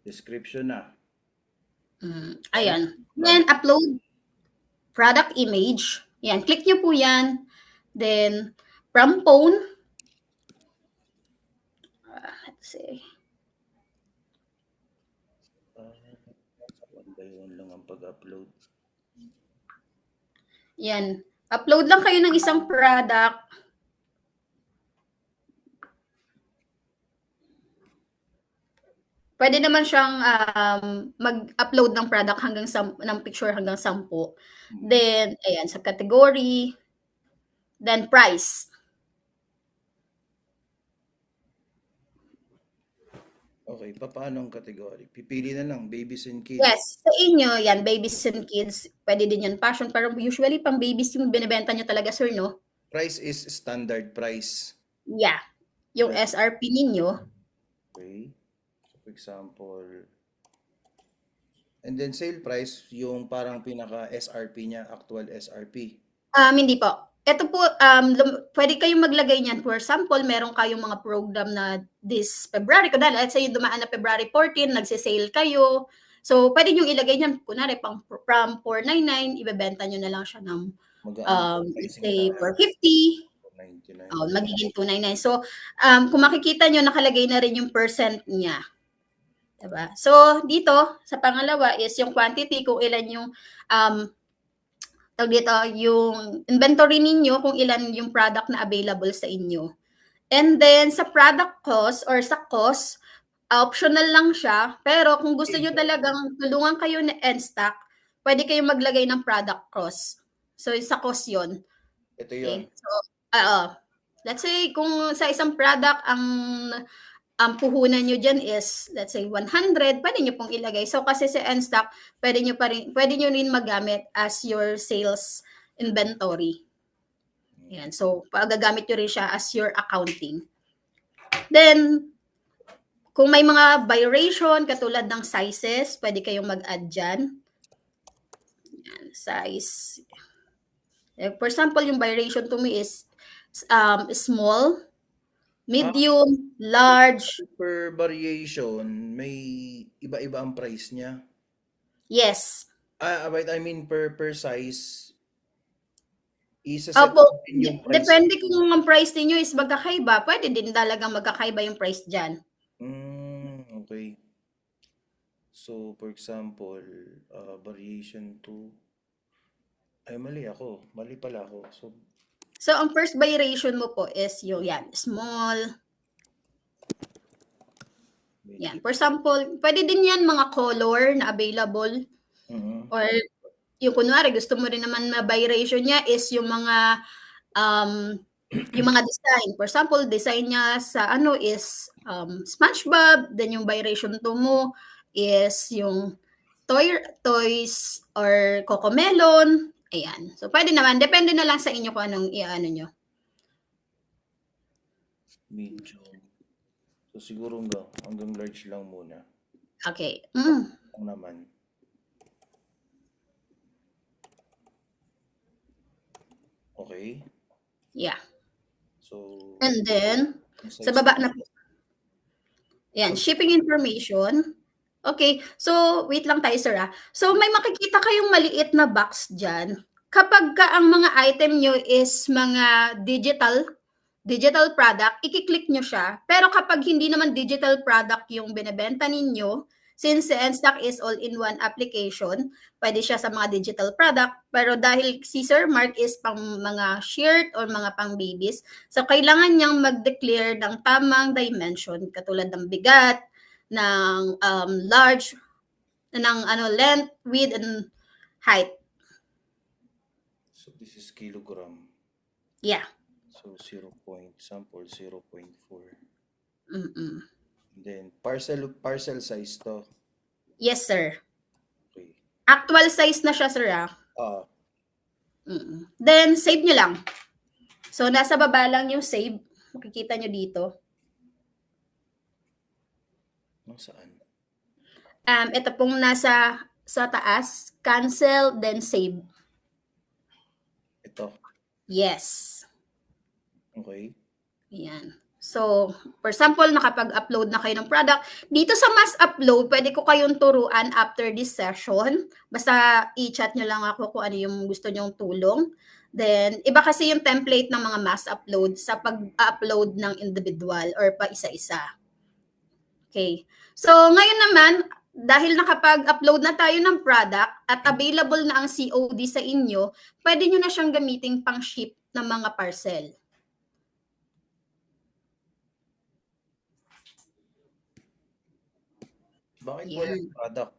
Description na. Ayan. Then, upload product image. Yan. Click nyo po yan. Then, from phone. Let's see. One by one lang ang pag-upload. Yan. Upload lang kayo ng isang product. Pwede naman siyang mag-upload ng product ng picture hanggang 10. Then, ayan, sa category. Then, price. Okay, papaano ang category? Pipili na lang, babies and kids. Yes, sa inyo yan, babies and kids, pwede din yan fashion, pero usually pang babies yung binebenta nyo talaga, sir, no? Price is standard price. Yeah, yung Then, SRP ninyo. okay. So, for example, and then sale price, yung parang pinaka SRP niya, actual SRP. Hindi po. Ito po, pwede kayong maglagay niyan. For example, meron kayong mga program na this February. Kunwari, let's say dumaan na February 14, nagse-sale kayo. So, pwede nyo ilagay niyan. Kunwari, from 499, ibebenta nyo na lang siya ng, Magaan let's pricing say, tayo. 450. 499. Magiging 299. So, kung makikita nyo, nakalagay na rin yung percent niya. Diba? So, dito, sa pangalawa is yung quantity, kung ilan yung tawag dito, yung inventory ninyo, kung ilan yung product na available sa inyo. And then, sa product cost or sa cost, optional lang siya. Pero kung gusto nyo talagang tulungan kayo na end stock, pwede kayong maglagay ng product cost. So, sa cost yun. Ito Okay? yon. So, let's say, kung sa isang product, ang puhunan nyo dyan is, let's say, 100, pwede nyo pong ilagay. So, kasi sa end stock, pwede nyo rin magamit as your sales inventory. Yan. So, gagamit nyo rin siya as your accounting. Then, kung may mga variation, katulad ng sizes, pwede kayong mag-add dyan. Yan, size. For example, yung variation to me is small, medium, large. Per variation, may iba-iba ang price niya. Yes. Wait, I mean per size, isa-set Opo, natin yung price. depende kung ang price ninyo is magkakaiba, pwede din talagang magkakaiba yung price diyan. Okay. So, for example, variation 2. Ay, mali ako. Mali pala ako. So, ang first variation mo po is yung yan, small. Yan. For example, pwede din yan mga color na available. Or yung kunwari, gusto mo rin naman na variation niya is yung mga design. For example, design niya sa ano is SpongeBob, then yung variation to mo is yung toys or Cocomelon. Ayan. So, pwede naman. Depende na lang sa inyo kung anong i-ano nyo. Medium. So, siguro hanggang large lang muna. Okay. Ang naman. Okay. Yeah. So, And then, sa size baba na po. Yan, shipping information. Okay. So, wait lang tayo, sir. So, may makikita kayong maliit na box dyan. Kapag ang mga item nyo is mga digital product, i-click nyo siya. Pero kapag hindi naman digital product yung binebenta ninyo, since the Enstock is all-in-one application, pwede siya sa mga digital product. Pero dahil si Sir Mark is pang mga shirt or mga pang babies, so kailangan niyang mag-declare ng tamang dimension, katulad ng bigat, ng large, ng length, width, and height. So, this is kilogram. Yeah. So, sample 0.4. Mm-mm. Then, parcel size to. Yes, sir. Okay. Actual size na siya, sir. Then, save nyo lang. So, nasa baba lang yung save. Makikita nyo dito. Saan? Ito pong nasa sa taas. Cancel, then save. Ito. Yes. Okay. Ayan. So, for example, nakapag-upload na kayo ng product. Dito sa mass upload, pwede ko kayong turuan after this session. Basta i-chat nyo lang ako kung ano yung gusto nyong tulong. Then, iba kasi yung template ng mga mass upload sa pag-upload ng individual or pa isa-isa. Okay. So, ngayon naman, dahil nakapag-upload na tayo ng product at available na ang COD sa inyo, pwede nyo na siyang gamitin pang ship ng mga parcel. Bakit Yan. walang product?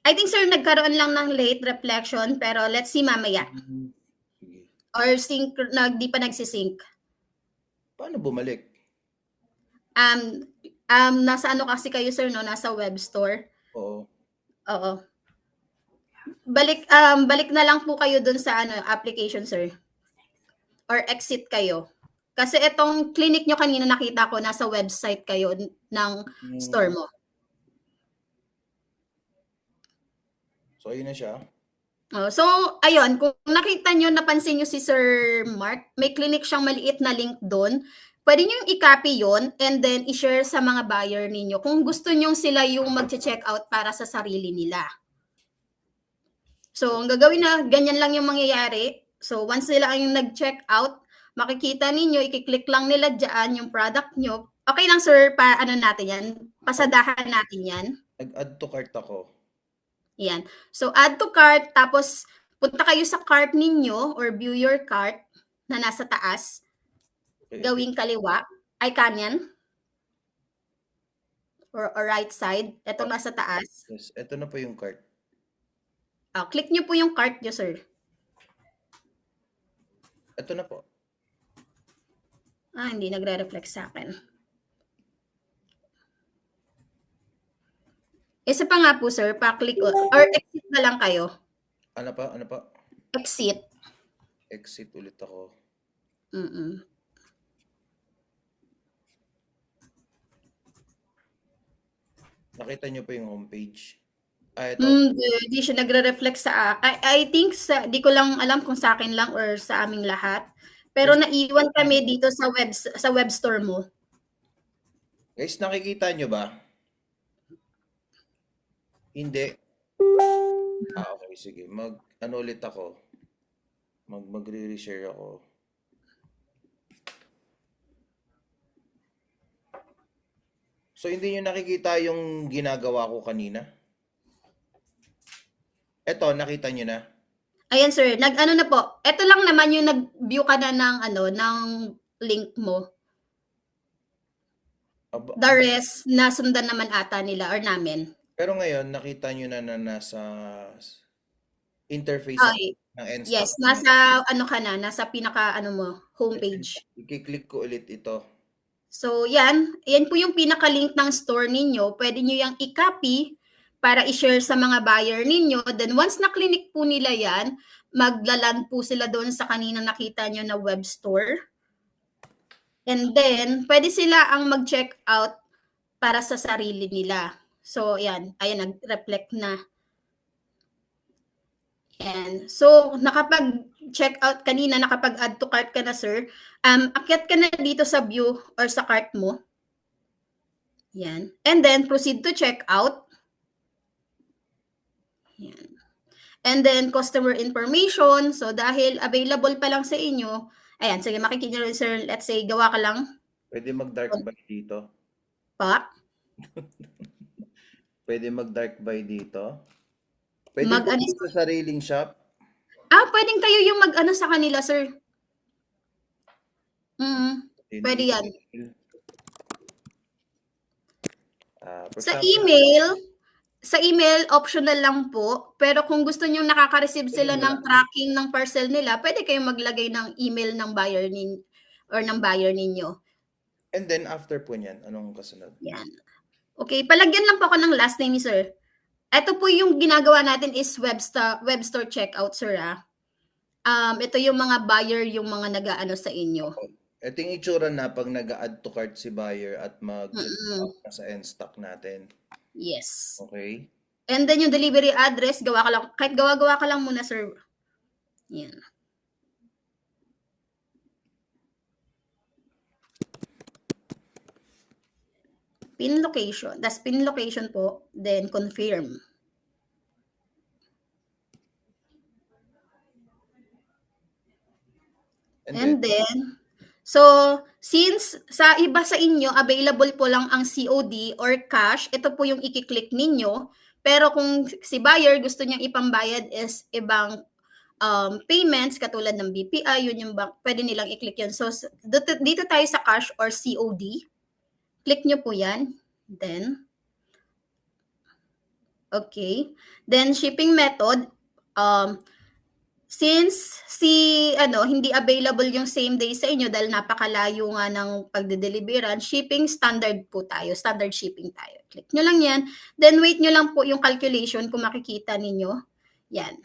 I think, sir, nagkaroon lang ng late reflection, pero let's see mamaya. Sige. Or di pa nagsisync. Paano bumalik? Um, nasa ano kasi kayo sir, no? Nasa web store. Oo. Oo. Balik na lang po kayo dun sa ano, application sir. Or exit kayo. Kasi itong clinic nyo kanina nakita ko, nasa website kayo ng store Hmm. mo. So, ayun na siya. Oh, so, ayun, kung nakita nyo, napansin nyo si Sir Mark, may clinic siyang maliit na link doon. Pwede nyo i-copy yon and then i-share sa mga buyer ninyo kung gusto nyo sila yung mag-check out para sa sarili nila. So, So, ang gagawin na, ganyan lang yung mangyayari. So, once nila ang nag-check out, makikita ninyo, i-click lang nila dyan yung product nyo. Okay lang sir, ano natin yan, pasadahan natin yan. nag-add to cart ako. Yan. So, add to cart, tapos punta kayo sa cart ninyo or view your cart na nasa taas, Okay, ito. gawing kaliwa, ay kanyan, or right side, ito Ah, nasa taas. yes, ito na po yung cart. Click nyo po yung cart nyo, sir. Ito na po. Hindi nagre-reflect sa akin. Isa pa nga po, sir, pa-click or exit na lang kayo. Ano pa? Ano pa? Exit. Exit ulit ako. Mm-mm. Nakita niyo po yung homepage. Ito. Hindi siya nagre-reflect sa I think di ko lang alam kung sa akin lang or sa aming lahat. Pero Guys, naiwan kami dito sa web store mo. guys, nakikita niyo ba? Hindi. Okay, sige. Ano ulit ako. Magre-reshare ako. So, hindi niyo nakikita yung ginagawa ko kanina? Ito, nakita niyo na? Ayan sir, nag-ano na po. Ito lang naman yung nag-view ka na ng ng link mo. Aba, The rest, nasundan naman ata nila or namin. pero ngayon, nakita niyo na nasa interface ako Ay, ng yes, Nstock. nasa ano ka na, nasa pinaka mo, homepage. I-click ko ulit ito. So, yan po yung pinaka-link ng store ninyo. Pwede nyo yung i-copy para i-share sa mga buyer ninyo. Then, once na-clinic po nila yan, maglaland po sila doon sa kanina nakita nyo na web store. And then, pwede sila ang mag-check out para sa sarili nila. So, ayan, nag-reflect na. Yan. So, nakapag-check out kanina, nakapag-add to cart ka na, sir. Akyat ka na dito sa view or sa cart mo. Yan. And then, proceed to check out. Yan. And then, customer information. So, dahil available pa lang sa inyo, ayan, sige, makikita nyo, sir, let's say, gawa ka lang. Pwede mag-dark by dito. Pa. Pwede mag-dark by dito. Pwede po Mag-ano. sa sariling shop. Pwedeng kayo yung mag-ano sa kanila, sir. Pwede yan. For Sa email, optional lang po. Pero kung gusto nyo nakaka-receive sila ng tracking ng parcel nila, pwede kayong maglagay ng email ng buyer or ng buyer ninyo. And then after po niyan, anong kasunod? Yan. Okay, palagyan lang po ako ng last name ni sir. Ito po yung ginagawa natin is web store checkout, sir. Ito yung mga buyer, yung mga nag-aano sa inyo. Ito yung itsura na pag nag-add to cart si buyer at mag-check out na sa Nstock natin. Yes. Okay? And then yung delivery address, kahit gawa-gawa ka lang muna, sir. Yan. Pin location. Das pin location po, then confirm. And then, so, since sa iba sa inyo, available po lang ang COD or cash, ito po yung i-click ninyo. Pero kung si buyer gusto niyang ipambayad is ibang payments, katulad ng BPI, yun yung pwede nilang i-click yun. So, dito tayo sa cash or COD. Click nyo po yan. Then, okay. Then, shipping method, since hindi available yung same day sa inyo dahil napakalayo nga ng pagde-deliveran, shipping standard po tayo, standard shipping tayo. Click nyo lang yan, then wait nyo lang po yung calculation kung makikita ninyo. Yan.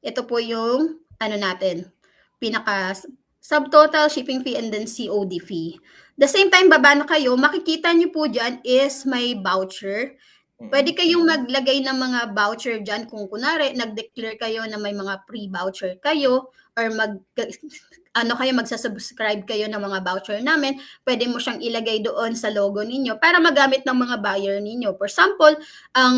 Ito po yung natin, pinaka subtotal shipping fee and then COD fee. The same time, baba na kayo, makikita nyo po dyan is may voucher. Pwede kayong maglagay ng mga voucher dyan kung kunwari nag-declare kayo na may mga pre-voucher kayo or magsasubscribe kayo ng mga voucher namin, pwede mo siyang ilagay doon sa logo ninyo para magamit ng mga buyer ninyo. For example, ang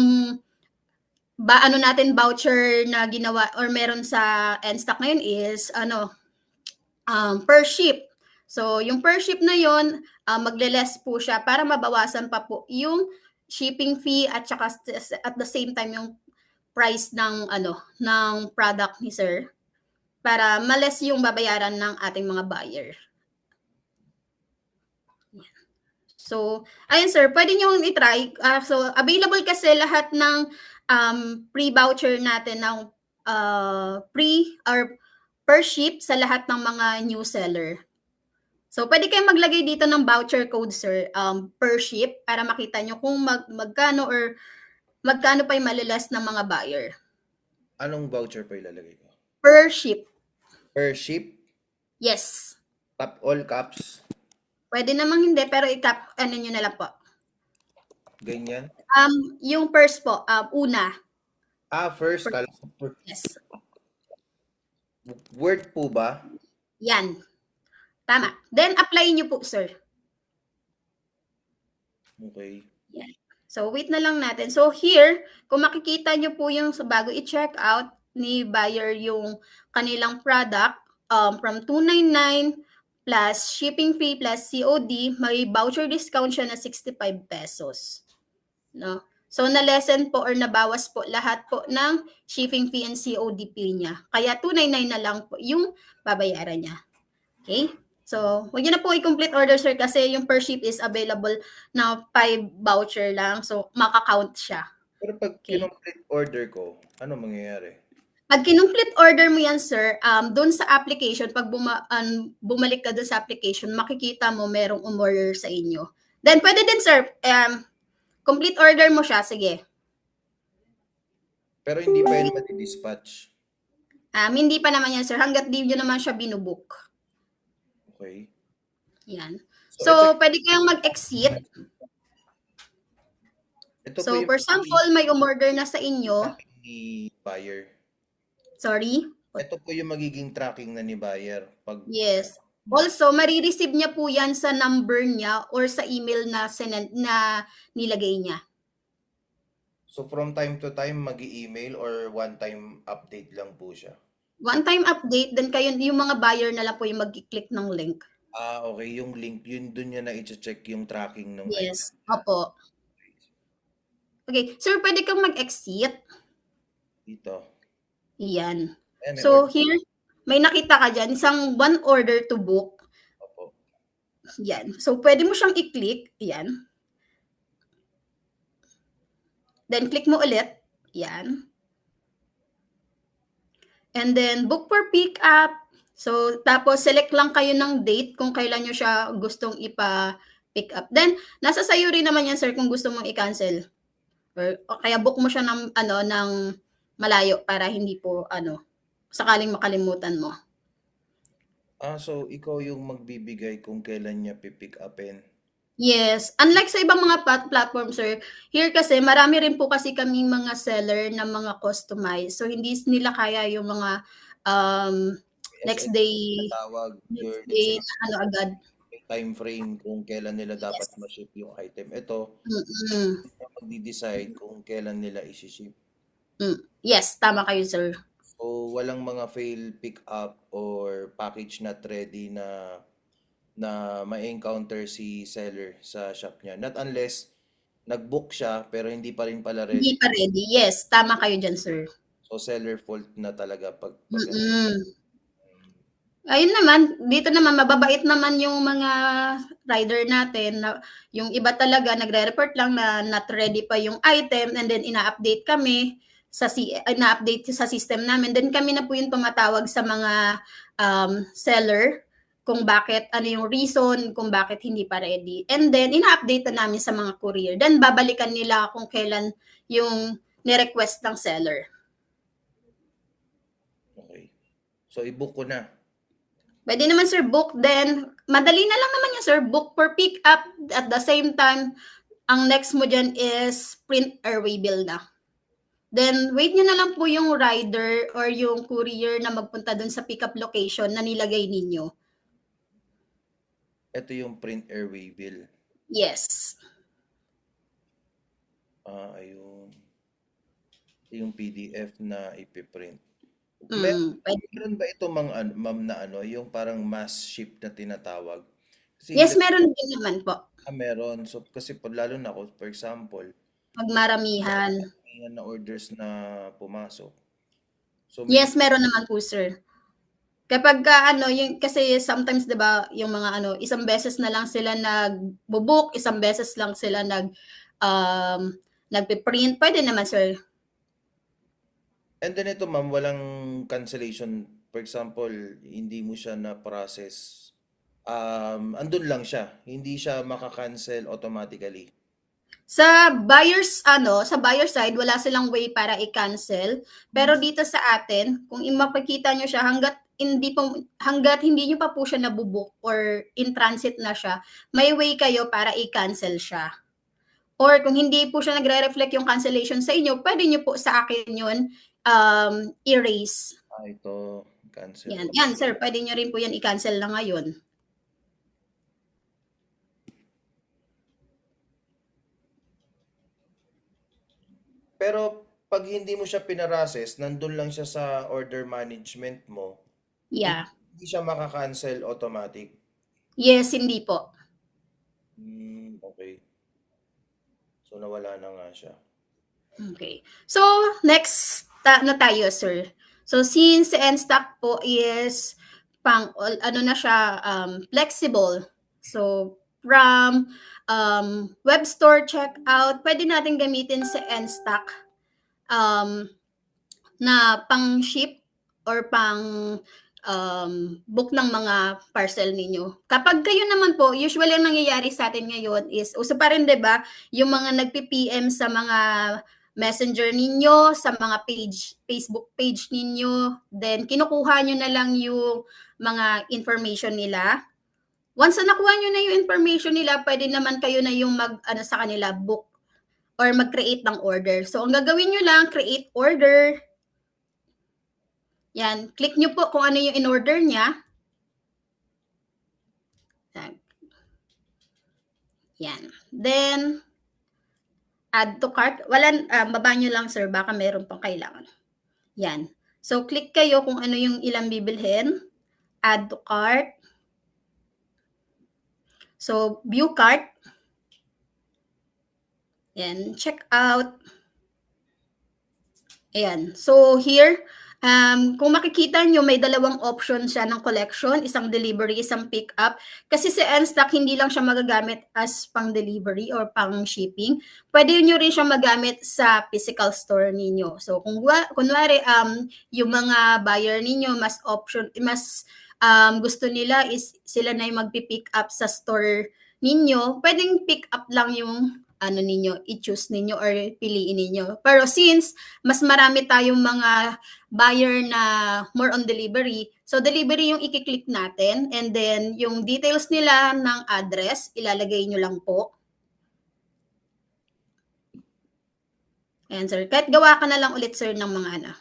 voucher na ginawa or meron sa Enstock ngayon is per ship. So, yung per ship na yon, magle-less po siya para mabawasan pa po yung shipping fee at saka at the same time yung price ng product ni sir para ma-less yung babayaran ng ating mga buyer. So, ayun sir, pwede nyo i-try. So, available kasi lahat ng pre-voucher natin ng pre or per ship sa lahat ng mga new seller. So, pwede kayong maglagay dito ng voucher code, sir, per ship para makita nyo kung magkano or magkano pa yung malilas ng mga buyer. Anong voucher pa ilalagay ko? Per ship. Per ship? Yes. All caps? Pwede namang hindi, pero nyo na lang po. Ganyan? Yung first po, una. First. Yes. Word po ba? Yan. Tama. Then, apply nyo po, sir. Okay. Yan. So, wait na lang natin. So, here, kung makikita nyo po yung bago i-check out ni buyer yung kanilang product, from $299 plus shipping fee plus COD, may voucher discount siya na 65 pesos. No? So, na-lessen po or nabawas po lahat po ng shipping fee and COD fee niya. Kaya $299 na lang po yung babayaran niya. Okay? So, huwag nyo na po i-complete order, sir, kasi yung per ship is available na 5 voucher lang. So, makakount siya. Pero pag kincomplete order ko, ano mangyayari? Pag kinumplete order mo yan, sir, doon sa application, pag bumalik ka doon sa application, makikita mo merong umorder sa inyo. Then, pwede din, sir, complete order mo siya, sige. Pero hindi pa yun mati-dispatch. Hindi pa naman yan, sir, hanggat di nyo naman siya binubook. Okay. Yan. So pwede kayong mag-exit. So, for example, may umorder na sa inyo. Ni buyer. Sorry? Ito po yung magiging tracking na ni buyer. Yes. Also, marireceive niya po yan sa number niya or sa email na nilagay niya. So, from time to time, mag-i-email or one-time update lang po siya? One-time update, then kayo, yung mga buyer na lang po yung mag-click ng link. Okay. Yung link, yun dun niya na i-check yung tracking ng Yes. Opo. Okay. Sir, pwede kang mag-exit. Dito. Yan. So, here, may nakita ka dyan, isang one order to book. Opo. Yan. So, pwede mo siyang i-click. Yan. Then, click mo ulit. Yan. And then, book for pick up. So, tapos, select lang kayo ng date kung kailan nyo siya gustong ipa-pick up. Then, nasa sayo rin naman yan, sir, kung gusto mong i-cancel. O kaya book mo siya ng, ng malayo para hindi po, sakaling makalimutan mo. So, ikaw yung magbibigay kung kailan niya pipick upin? Yes. Unlike sa ibang mga platform, sir, here kasi marami rin po kasi kaming mga seller na mga customized. So, hindi nila kaya yung mga next day, agad. Time frame kung kailan nila dapat ma-ship yung item. Ito, magdi-decide kung kailan nila i-ship. Yes, tama kayo, sir. So, walang mga fail pick up or package not ready na ma-encounter si seller sa shop niya. Not unless nag-book siya pero hindi pa rin pala ready. Hindi pa ready. Yes, tama kayo dyan, sir. So, seller fault na talaga pag Ayun naman, dito naman mababait naman yung mga rider natin. Yung iba talaga nagre-report lang na not ready pa yung item and then ina-update kami. na-update sa system namin. Then kami na po yung tumatawag sa mga seller kung bakit, ano yung reason, kung bakit hindi pa ready. And then, ina-update na namin sa mga courier. Then, babalikan nila kung kailan yung ni-request ng seller. Okay. So, i-book ko na. Pwede naman, sir, book. Then, madali na lang naman yan, sir. Book for pick up. At the same time, ang next mo dyan is print airway bill na. Then, wait nyo na lang po yung rider or yung courier na magpunta dun sa pick-up location na nilagay ninyo. Ito yung print airway bill. Yes. Ayun. Ito yung PDF na ipiprint. Pwede. Meron ba ito, ma'am, na yung parang mass ship na tinatawag? Kasi Yes, meron din naman po. meron. So, kasi lalo na ako, for example, Magmaramihan. may na orders na pumasok. So, Yes, meron naman po, sir. Kapag yung kasi sometimes 'di ba, yung mga isang beses na lang sila nagbo-book, isang beses lang sila nagpe-print, pwede naman, sir. And then ito, ma'am, walang cancellation. For example, hindi mo siya na-process. Andun lang siya. Hindi siya maka-cancel automatically. Sa sa buyer side wala silang way para i-cancel. Pero dito sa atin, kung mapakita nyo siya hangga't hindi nyo pa po siya nabubook or in transit na siya, may way kayo para i-cancel siya. Or kung hindi po siya nagre-reflect yung cancellation sa inyo, pwede nyo po sa akin yun erase. Ito, cancel. Yan, sir, pwede nyo rin po yan i-cancel na ngayon. Pero pag hindi mo siya pinarases, nandun lang siya sa order management mo. Yeah. Hindi siya maka-cancel automatic. Yes, hindi po. Okay. So nawala na nga siya. Okay. So, next na tayo, sir. So, since Enstock po is na siya, flexible. So, from web store checkout, pwede natin gamitin sa Enstock na pang-ship or book ng mga parcel ninyo. Kapag kayo naman po, usually ang nangyayari sa atin ngayon is, uso pa rin 'di ba, yung mga nagpi-PM sa mga messenger ninyo, sa mga Facebook page ninyo, then kinukuha nyo na lang yung mga information nila. Once na nakuha nyo na yung information nila, pwede naman kayo na yung sa kanila, book or mag-create ng order. So, ang gagawin nyo lang, create order. Yan, click nyo po kung ano yung in-order niya. Yan. Then, add to cart. Baba nyo lang, sir. Baka meron pang kailangan. Yan. So, click kayo kung ano yung ilang bibilhin. Add to cart. So, view cart. Yan. Check out. Ayan. So, here, kung makikita nyo, may dalawang option siya ng collection, isang delivery, isang pick up. Kasi si Enstock, hindi lang siya magagamit as pang delivery or pang shipping. Pwede nyo rin siya magamit sa physical store ninyo. So, kunwari, yung mga buyer ninyo, mas gusto nila is sila na yung magpipick up sa store ninyo, pwedeng pick up lang yung ninyo, i-choose ninyo or piliin ninyo. Pero since mas marami tayong mga buyer na more on delivery, so delivery yung i-click natin, and then yung details nila ng address, ilalagay nyo lang po. Ayan, sir. Kahit gawa ka na lang ulit, sir, ng mga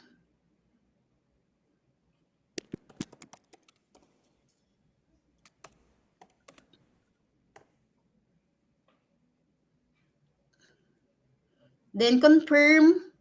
Then confirm.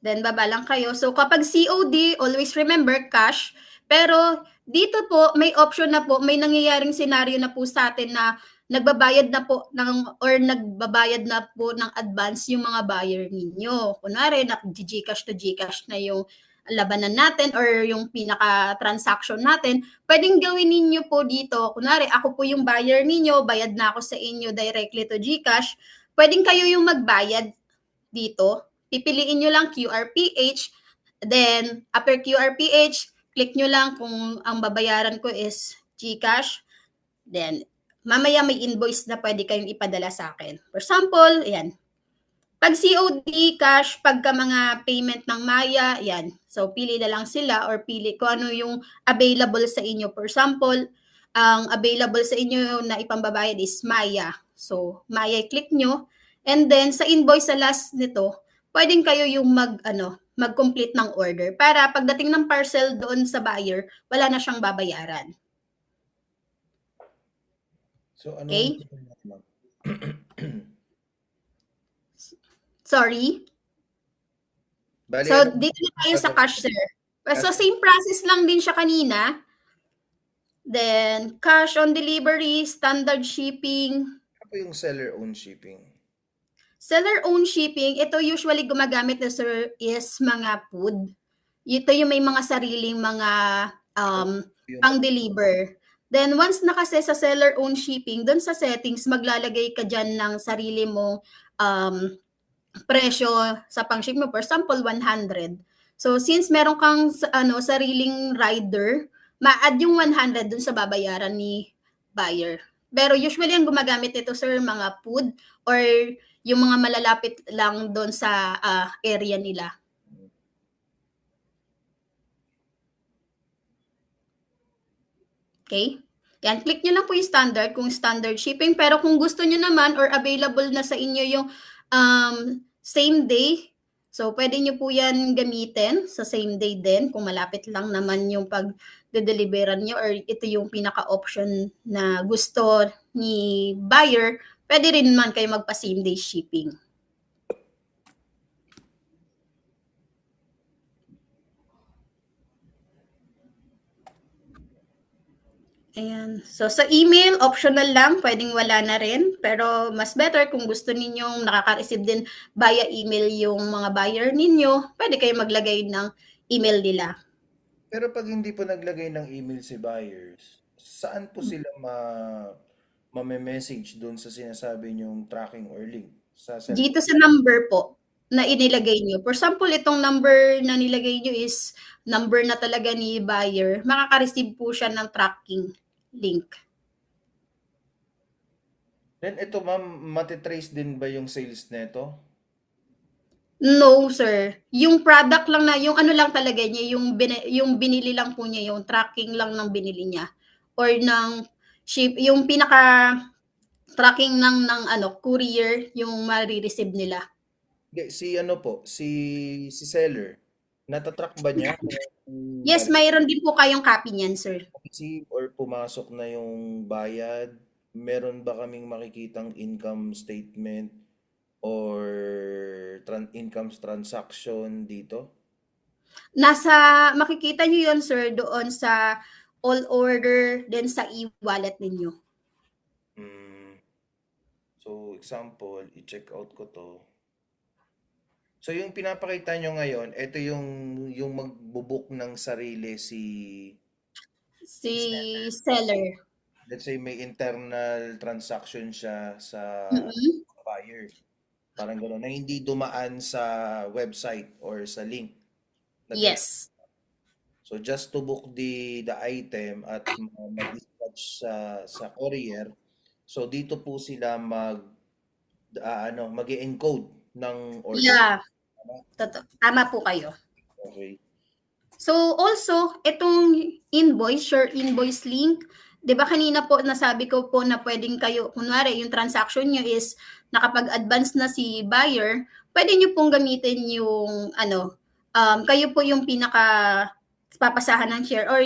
Then baba lang kayo. So kapag COD, always remember cash. Pero dito po, may option na po, may nangyayaring senaryo na po sa atin na nagbabayad na po nagbabayad na po ng advance yung mga buyer ninyo. Kunwari, Gcash to Gcash na yung labanan natin or yung pinaka-transaction natin. Pwedeng gawin ninyo po dito. Kunwari, ako po yung buyer ninyo, bayad na ako sa inyo directly to Gcash. Pwedeng kayo yung magbayad dito, pipiliin nyo lang QRPH, then after QRPH, click nyo lang kung ang babayaran ko is GCash, then mamaya may invoice na pwede kayong ipadala sa akin. For example, ayan, pag COD, cash, pagka mga payment ng Maya, yan. So, pili na lang sila or pili kung ano yung available sa inyo. For example, ang available sa inyo na ipambabayad is Maya. So, Maya, click nyo. And then, sa invoice sa last nito, pwedeng kayo yung mag-complete ng order para pagdating ng parcel doon sa buyer, wala na siyang babayaran. So, Okay? ma'am? Sorry. Bali, So, anong dito na tayo sa gagawin? cash, sir. So, same process lang din siya kanina. Then, cash on delivery, standard shipping. Ano po yung seller-owned shipping? Seller-owned shipping, ito usually gumagamit na, sir, is mga food. Ito yung may mga sariling mga Yung pang-deliver. Then, once na kasi sa seller-owned shipping, doon sa settings, maglalagay ka dyan ng sarili mong presyo sa pang-ship mo. For example, 100. So, since meron kang sariling rider, ma-add yung 100 dun sa babayaran ni buyer. Pero usually, ang gumagamit nito, sir, mga food or yung mga malalapit lang doon sa area nila. Okay? Yan, click nyo lang po yung standard kung standard shipping. Pero kung gusto nyo naman or available na sa inyo yung same day, so pwede nyo po yan gamitin sa same day din kung malapit lang naman yung pag-deliveran nyo or ito yung pinaka-option na gusto ni buyer, pwede rin naman kayo magpa same day shipping. Ayan. So, sa email, optional lang. Pwedeng wala na rin. Pero, mas better kung gusto ninyong nakaka-receive din via email yung mga buyer ninyo, pwede kayo maglagay ng email nila. Pero pag hindi po naglagay ng email si buyers, saan po sila mame-message doon sa sinasabi niyong tracking or link? Sa Dito cellphone? sa number po na inilagay nyo. For example, itong number na nilagay nyo is number na talaga ni buyer. Makaka-receive po siya ng tracking link. Then ito ma'am, matitrace din ba yung sales neto? No, sir. Yung product lang na, yung ano lang talaga niya, yung binili lang po niya, yung tracking lang ng binili niya. Or ng ship, yung pinaka tracking ng courier, yung marireceive nila. Hindi, si ano po, si seller, natatrack ba niya kung Yes, mayroon din po kayong copy niyan, sir. receive or pumasok na yung bayad? Meron ba kaming makikitang income statement or income transaction dito? Makikita nyo yun, sir, doon sa all order, then sa e-wallet ninyo. Mm, so, example, i-check out ko to. So, yung pinapakita nyo ngayon, ito yung magbubuk ng sarili Si seller. seller. Let's say may internal transaction siya sa Mm-mm. buyer. Parang gano'n, na hindi dumaan sa website or sa link. Yes. So just to book the item at mag-dispatch sa courier, so dito po sila mag-encode ng order. Yeah. Tama po kayo. Okay. So also, itong invoice, share invoice link, 'di ba kanina po nasabi ko po na pwedeng kayo, kunwari yung transaction nyo is nakapag-advance na si buyer, pwede nyo pong gamitin yung kayo po yung papasahan ng share or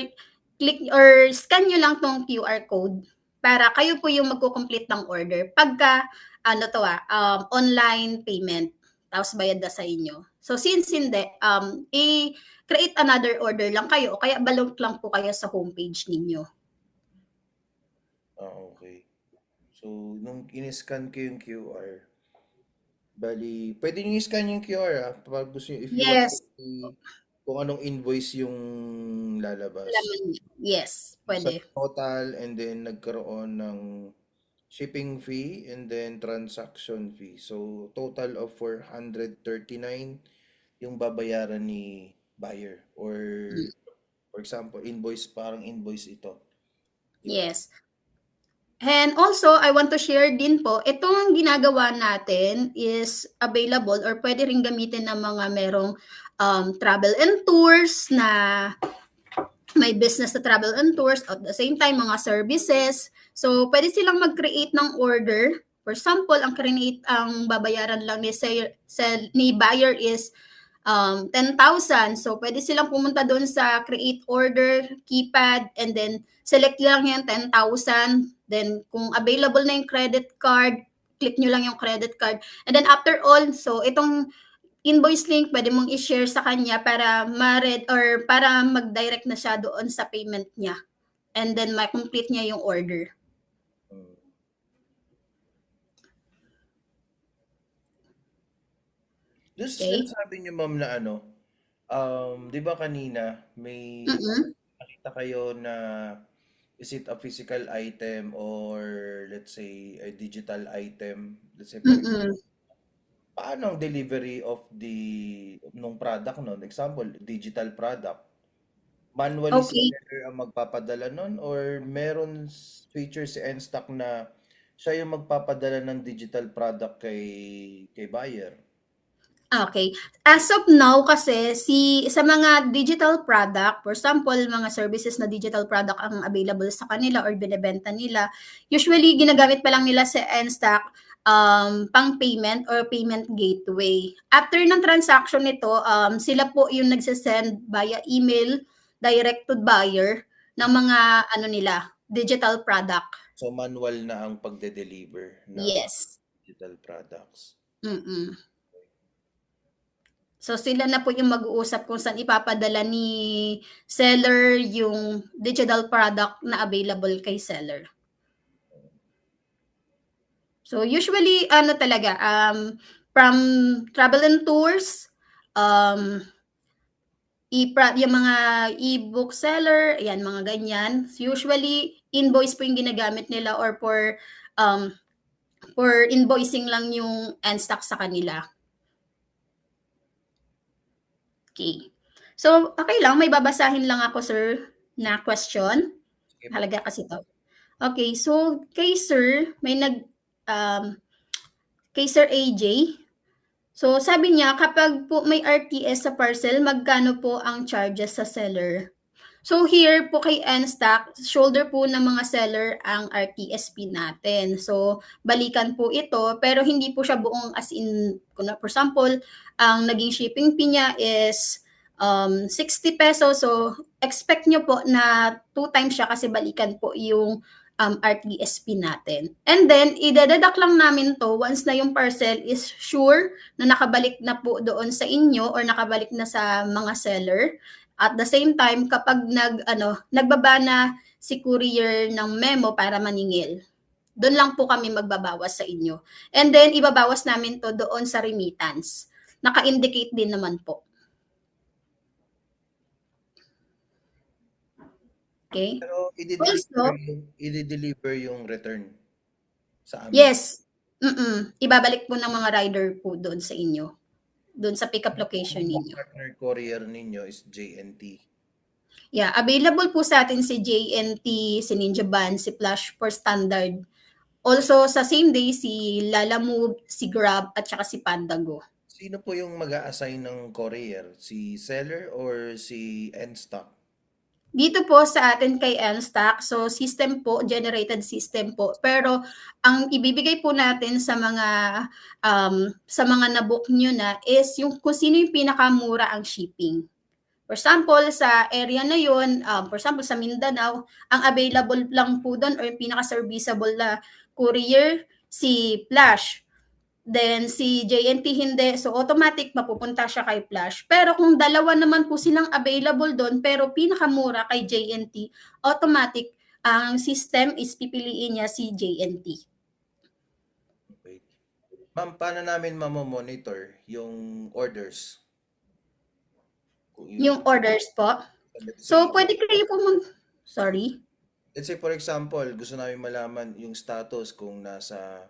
click or scan nyo lang tong QR code para kayo po yung magko-complete ng order. Pagka online payment, tapos bayad na sa inyo. So since hindi, create another order lang kayo o kaya balot lang po kayo sa homepage ninyo. Okay. So, nung in-scan ko yung QR, bali, pwede nyo i-scan yung QR pag gusto nyo, if you want to Yes, see kung anong invoice yung lalabas. laman niya. Yes, Sa pwede. total and then nagkaroon ng shipping fee and then transaction fee. So total of 439 yung babayaran ni buyer, or for example, invoice, parang invoice ito, 'di ba? Yes. And also, I want to share din po, itong ginagawa natin is available or pwede rin gamitin ng mga merong travel and tours na may business na travel and tours at the same time mga services. So pwede silang mag-create ng order. For example, ang babayaran lang ni buyer is 10,000. So pwede silang pumunta doon sa create order keypad and then select lang yung 10,000. Then kung available na yung credit card, click nyo lang yung credit card. And then after all, so itong invoice link, pwede mong i-share sa kanya para ma-read or para mag-direct na siya doon sa payment niya. And then ma-complete niya yung order. Mm. Doon sa Okay? sinasabi niyo, ma'am, na ano, 'di ba kanina may Mm-mm. nakita kayo na is it a physical item or let's say a digital item? Let's say for Mm-mm. paano ang delivery of nung product nun? Example, digital product. Manually si Okay. seller ang magpapadala nun, or meron feature si Nstock na siya yung magpapadala ng digital product kay buyer? Okay. As of now kasi sa mga digital product, for example, mga services na digital product ang available sa kanila or binebenta nila, usually ginagamit pa lang nila sa Nstock pang payment or payment gateway. After ng transaction nito, sila po yung nagsesend via email direct to buyer ng mga ano nila, digital product. So manual na ang pagde-deliver ng Yes. digital products. Mm. So sila na po yung mag-uusap kung saan ipapadala ni seller yung digital product na available kay seller. So usually ano talaga from travel and tours, um yung mga e-book seller, ayan mga ganyan. So, usually invoice po yung ginagamit nila or for invoicing lang yung Nstock sa kanila. Okay. So, okay lang, may babasahin lang ako, sir, na question. Sige po. Halaga kasi to. Okay, so kay sir, kay Sir AJ, so sabi niya, kapag po may RTS sa parcel, magkano po ang charges sa seller? So here po kay Nstock, shoulder po ng mga seller ang RTSP natin. So balikan po ito, pero hindi po siya buong as in, for example, ang naging shipping fee niya is 60 pesos. So expect nyo po na 2 times siya kasi balikan po yung RTSP natin. And then, idededuct lang namin to once na yung parcel is sure na nakabalik na po doon sa inyo or nakabalik na sa mga seller. At the same time, kapag nagbaba na si courier ng memo para maningil, doon lang po kami magbabawas sa inyo. And then, ibabawas namin to doon sa remittance. Naka-indicate din naman po. Okay? Pero Also, i-deliver yung return sa amin. yes, ibabalik po ng mga rider po doon sa inyo, doon sa pickup location Ang ninyo. partner courier ninyo is JNT. Yeah, available po sa atin si JNT, si Ninja Van, si Flash for standard. Also, sa same day, si Lalamove, si Grab, at saka si Pandago. Sino po yung mag-a-assign ng courier? Si seller or si Nstock? Dito po sa atin kay Nstock, so system po, generated system po. Pero ang ibibigay po natin sa mga nabook nyo na is yung kung sino yung pinakamura ang shipping. For example, sa area na yun, for example, sa Mindanao, ang available lang po doon or yung pinaka-serviceable na courier, si Flash. Then si JNT hindi. So automatic mapupunta siya kay Flash. Pero kung dalawa naman po silang available doon pero pinakamura kay JNT, automatic ang system is pipiliin niya si JNT. Okay. Ma'am, paano namin mamomonitor yung orders? Kung Yung orders po. let's So say, pwede kayo pumunta. Sorry. let's say for example, gusto namin malaman yung status kung nasa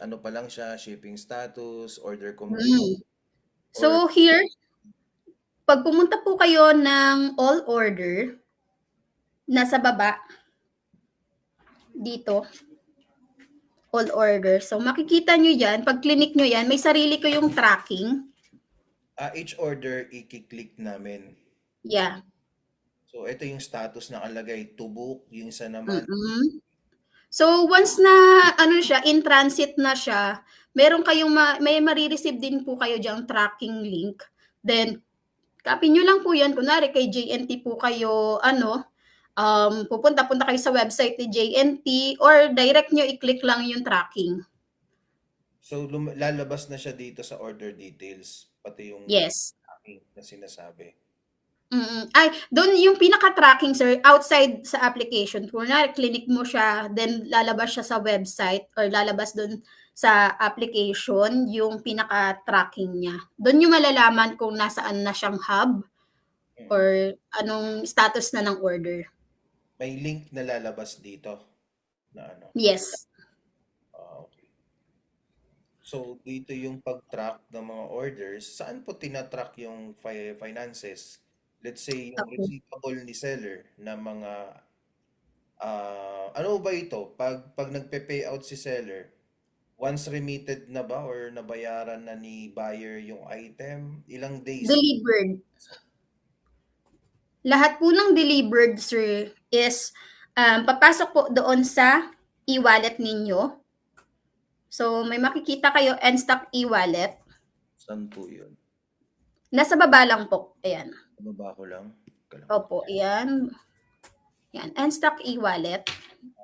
ano pa lang siya, shipping status, order complete, Mm. or So here, pag pumunta po kayo ng all order, nasa baba dito, all order. So makikita nyo yan, pag clinic nyo yan, may sarili ko yung tracking. each order i-click namin. Yeah. So ito yung status na nakalagay, to book, yung isa naman. Mm-mm. So once na ano siya, in transit na siya, meron kayong may marireceive din po kayo diyang tracking link. Then copy nyo lang po yan. Kunwari kay JNT po kayo, punta kayo sa website ni JNT or direct nyo i-click lang yung tracking. So lalabas na siya dito sa order details, pati yung Yes. tracking na sinasabi. Ay, doon yung pinaka-tracking, sir, outside sa application. Kunwari, clinic mo siya, then lalabas siya sa website or lalabas doon sa application yung pinaka-tracking niya. Doon yung malalaman kung nasaan na siyang hub or anong status na ng order. May link na lalabas dito na ano. Yes. Okay. So dito yung pag-track ng mga orders, saan po tinatrack yung finances? Let's say yung Okay. receivable ni seller na mga ano ba ito? Pag nagpe-payout si seller, once remitted na ba or nabayaran na ni buyer yung item? Ilang days? Delivered. Lahat po ng delivered, sir, is papasok po doon sa e-wallet ninyo. So, may makikita kayo, Nstock e-wallet. Saan po yun? Nasa baba lang po. Ayan. Baba ko lang. Opo, ayan. Yan, Nstock e-wallet.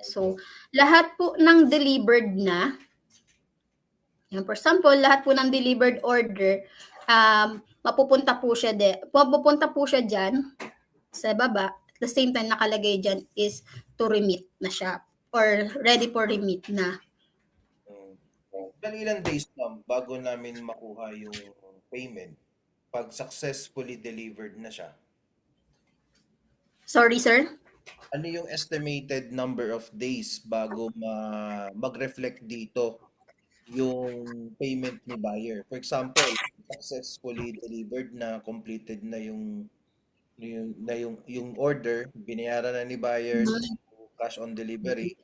So, lahat po ng delivered na, yan, for example, lahat po ng delivered order, mapupunta po siya dyan sa baba. At the same time, nakalagay dyan is to remit na siya or ready for remit na. Ilang days lang bago namin makuha yung payment pag successfully delivered na siya? Sorry, sir? Ano yung estimated number of days bago mag-reflect dito yung payment ni buyer? For example, successfully delivered na, completed na yung order, binayaran na ni buyer, cash on delivery.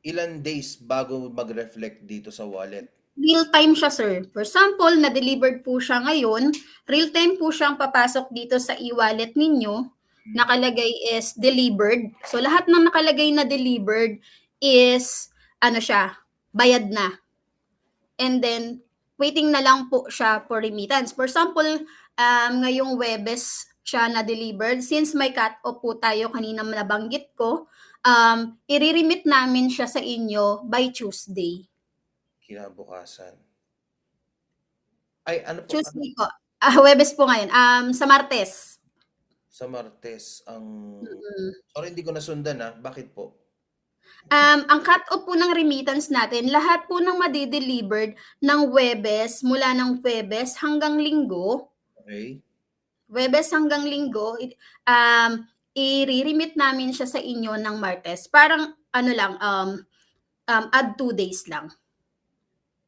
Ilan days bago mag-reflect dito sa wallet? Real time siya, sir. For example, na-delivered po siya ngayon, real time po siyang papasok dito sa e-wallet ninyo. Nakalagay is delivered. So lahat ng nakalagay na delivered is bayad na. And then waiting na lang po siya for remittance. For example, ngayong Webes siya na delivered. Since may cut-off po tayo kanina nabanggit ko, i-remit namin siya sa inyo by Tuesday. Kinabukasan. Ay, ano po? Tuesday po. Webes po ngayon. Sa Martes. Sa Martes ang... Sorry, hindi ko nasundan Bakit po? Ang cut-off po ng remittance natin, lahat po ng madi-delivered ng Webes, mula ng Webes hanggang Linggo. Okay. Webes hanggang Linggo, i-remit namin siya sa inyo ng Martes. Parang add 2 days lang.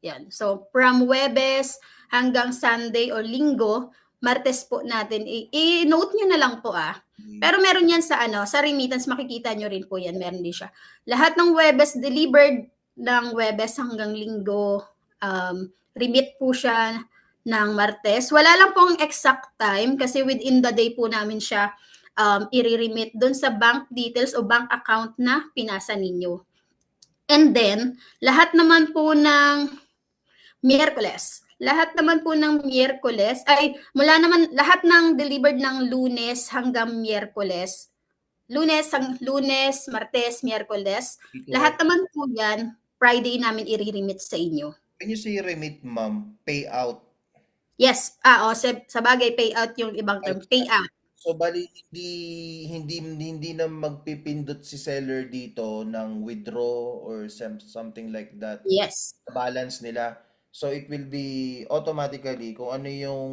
Yan. So, from Webes hanggang Sunday or Linggo, Martes po natin. I-note nyo na lang po Pero meron yan sa remittance, makikita nyo rin po yan. Meron din siya. Lahat ng Webes delivered ng Webes hanggang Linggo, remit po siya ng Martes. Wala lang pong exact time kasi within the day po namin siya i-remit doon sa bank details o bank account na pinasa ninyo. And then, lahat naman po ng Miyerkules. Lahat naman po ng Miyerkules, lahat ng delivered ng Lunes hanggang Miyerkules. Lunes, Martes, Miyerkules. Lahat naman po yan, Friday namin i-remit sa inyo. When you say remit, ma'am, payout. Yes, sa bagay payout yung ibang term, payout. So bali hindi na magpipindot si seller dito ng withdraw or something like that. Yes. Balance nila. So it will be automatically kung ano yung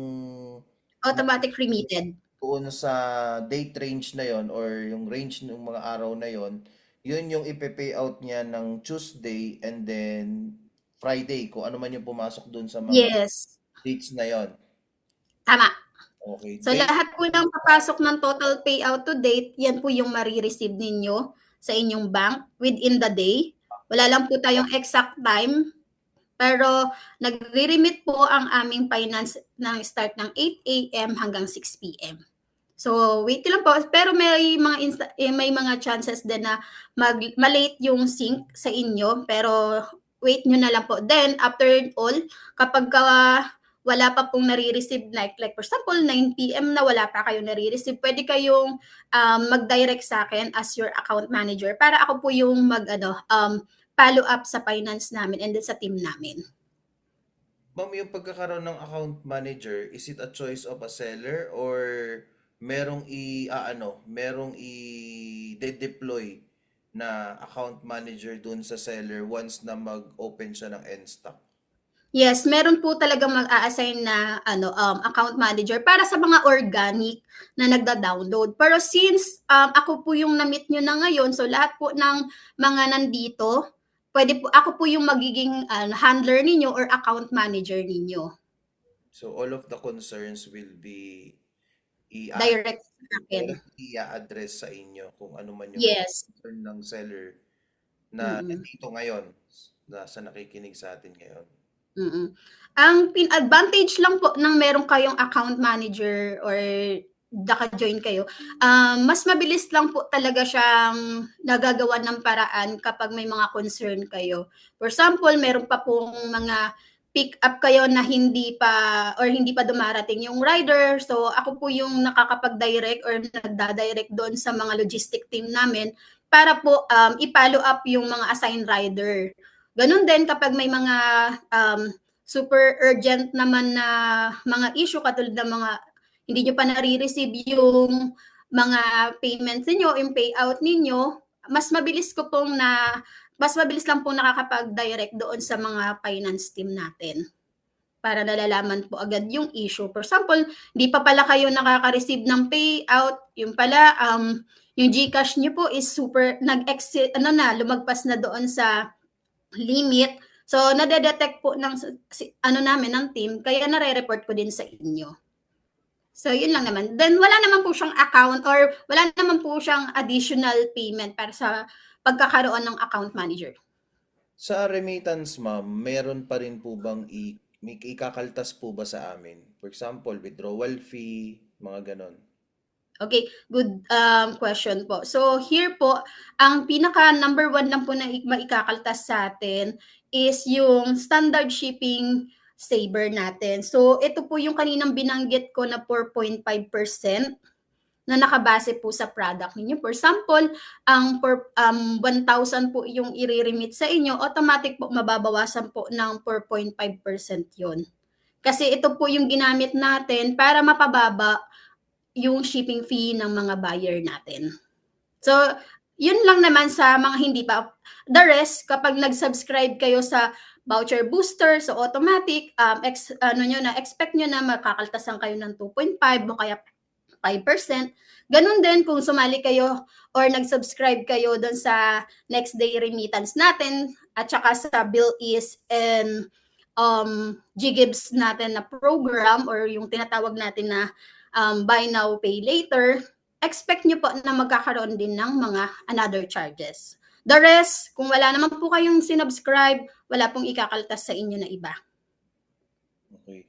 Automatic remitted. doon sa date range na yon or yung range ng mga araw na yon, yun yung ipe-pay out niya ng Tuesday and then Friday kung ano man yung pumasok doon sa mga Yes, dates na yon. tama. Okay, So date. lahat po ng papasok ng total payout to date, yan po yung mare-receive ninyo sa inyong bank within the day. Wala lang po tayong exact time, pero nagre-remit po ang aming finance ng start ng 8 AM hanggang 6 PM. So wait lang po, pero may mga chances din na ma-late yung sync sa inyo, pero wait nyo na lang po. Then after all, kapag wala pa pong nare-receive, like for example 9 PM na wala pa kayong nare-receive, pwede kayong mag-direct sa akin as your account manager para ako po yung follow up sa finance namin and then sa team namin. Ma'am, yung pagkakaroon ng account manager, is it a choice of a seller or merong i-deploy na account manager dun sa seller once na mag-open siya ng Nstock? Yes, meron po talagang mag-a-assign na account manager para sa mga organic na nagda-download. Pero since ako po yung na-meet nyo na ngayon, so lahat po ng mga nandito, ako po yung magiging handler ninyo or account manager ninyo. So all of the concerns will be Direct sa akin. directly i-address sa inyo kung ano man yung mga Yes. concern ng seller na Mm-mm. nandito ngayon, na sa nakikinig sa atin ngayon. Mm. Ang advantage lang po ng meron kayong account manager or naka-join kayo, mas mabilis lang po talaga siyang nagagawa ng paraan kapag may mga concern kayo. For example, meron pa pong mga pick up kayo na hindi pa dumarating yung rider. So ako po yung nakakapag-direct or nagda-direct doon sa mga logistic team namin para po i-follow up yung mga assigned rider. Ganun din kapag may mga super urgent naman na mga issue katulad ng mga hindi nyo pa nare-receive yung mga payments ninyo, yung payout ninyo, mas mabilis lang po nakakapag-direct doon sa mga finance team natin para nalalaman po agad yung issue. For example, di pa pala kayo nakaka-receive ng payout, yung pala, yung GCash nyo po is super, nag-exit, lumagpas na doon sa limit. So, nade-detect po namin ng team, kaya nare-report ko din sa inyo. So, yun lang naman. Then, wala naman po siyang account or wala naman po siyang additional payment para sa pagkakaroon ng account manager. Sa remittance, ma'am, meron pa rin po bang may ikakaltas po ba sa amin? For example, withdrawal fee, mga ganon. Okay, good question po. So, here po, ang pinaka number one lang po na maikakaltas sa atin is yung standard shipping saver natin. So, ito po yung kaninang binanggit ko na 4.5% na nakabase po sa product ninyo. For example, ang 1,000 po yung i-remit sa inyo, automatic po mababawasan po ng 4.5% yon. Kasi ito po yung ginamit natin para mapababa yung shipping fee ng mga buyer natin. So, yun lang naman sa mga hindi pa. The rest, kapag nag-subscribe kayo sa voucher booster, so automatic, expect nyo na makakaltasan kayo ng 2.5 o kaya 5%. Ganun din kung sumali kayo or nag-subscribe kayo doon sa next day remittance natin at saka sa Bill Is and GGIBS natin na program or yung tinatawag natin na buy now, pay later, expect nyo po na magkakaroon din ng mga another charges. The rest, kung wala naman po kayong sinubscribe, wala pong ikakaltas sa inyo na iba. Okay.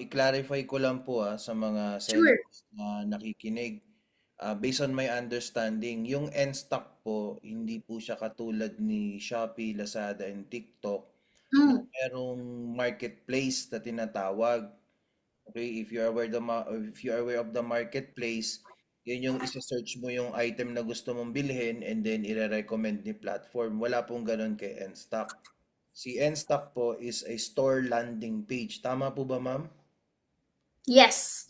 I-clarify ko lang po sa mga Sure. sellers na nakikinig. Based on my understanding, yung Nstock po, hindi po siya katulad ni Shopee, Lazada, and TikTok na Mm. merong marketplace na tinatawag. Okay, if you are aware of the marketplace, yun yung isa-search mo yung item na gusto mong bilhin and then ire-recommend ni platform. Wala pong ganun kay Nstock. Si Nstock po is a store landing page. Tama po ba, ma'am? Yes.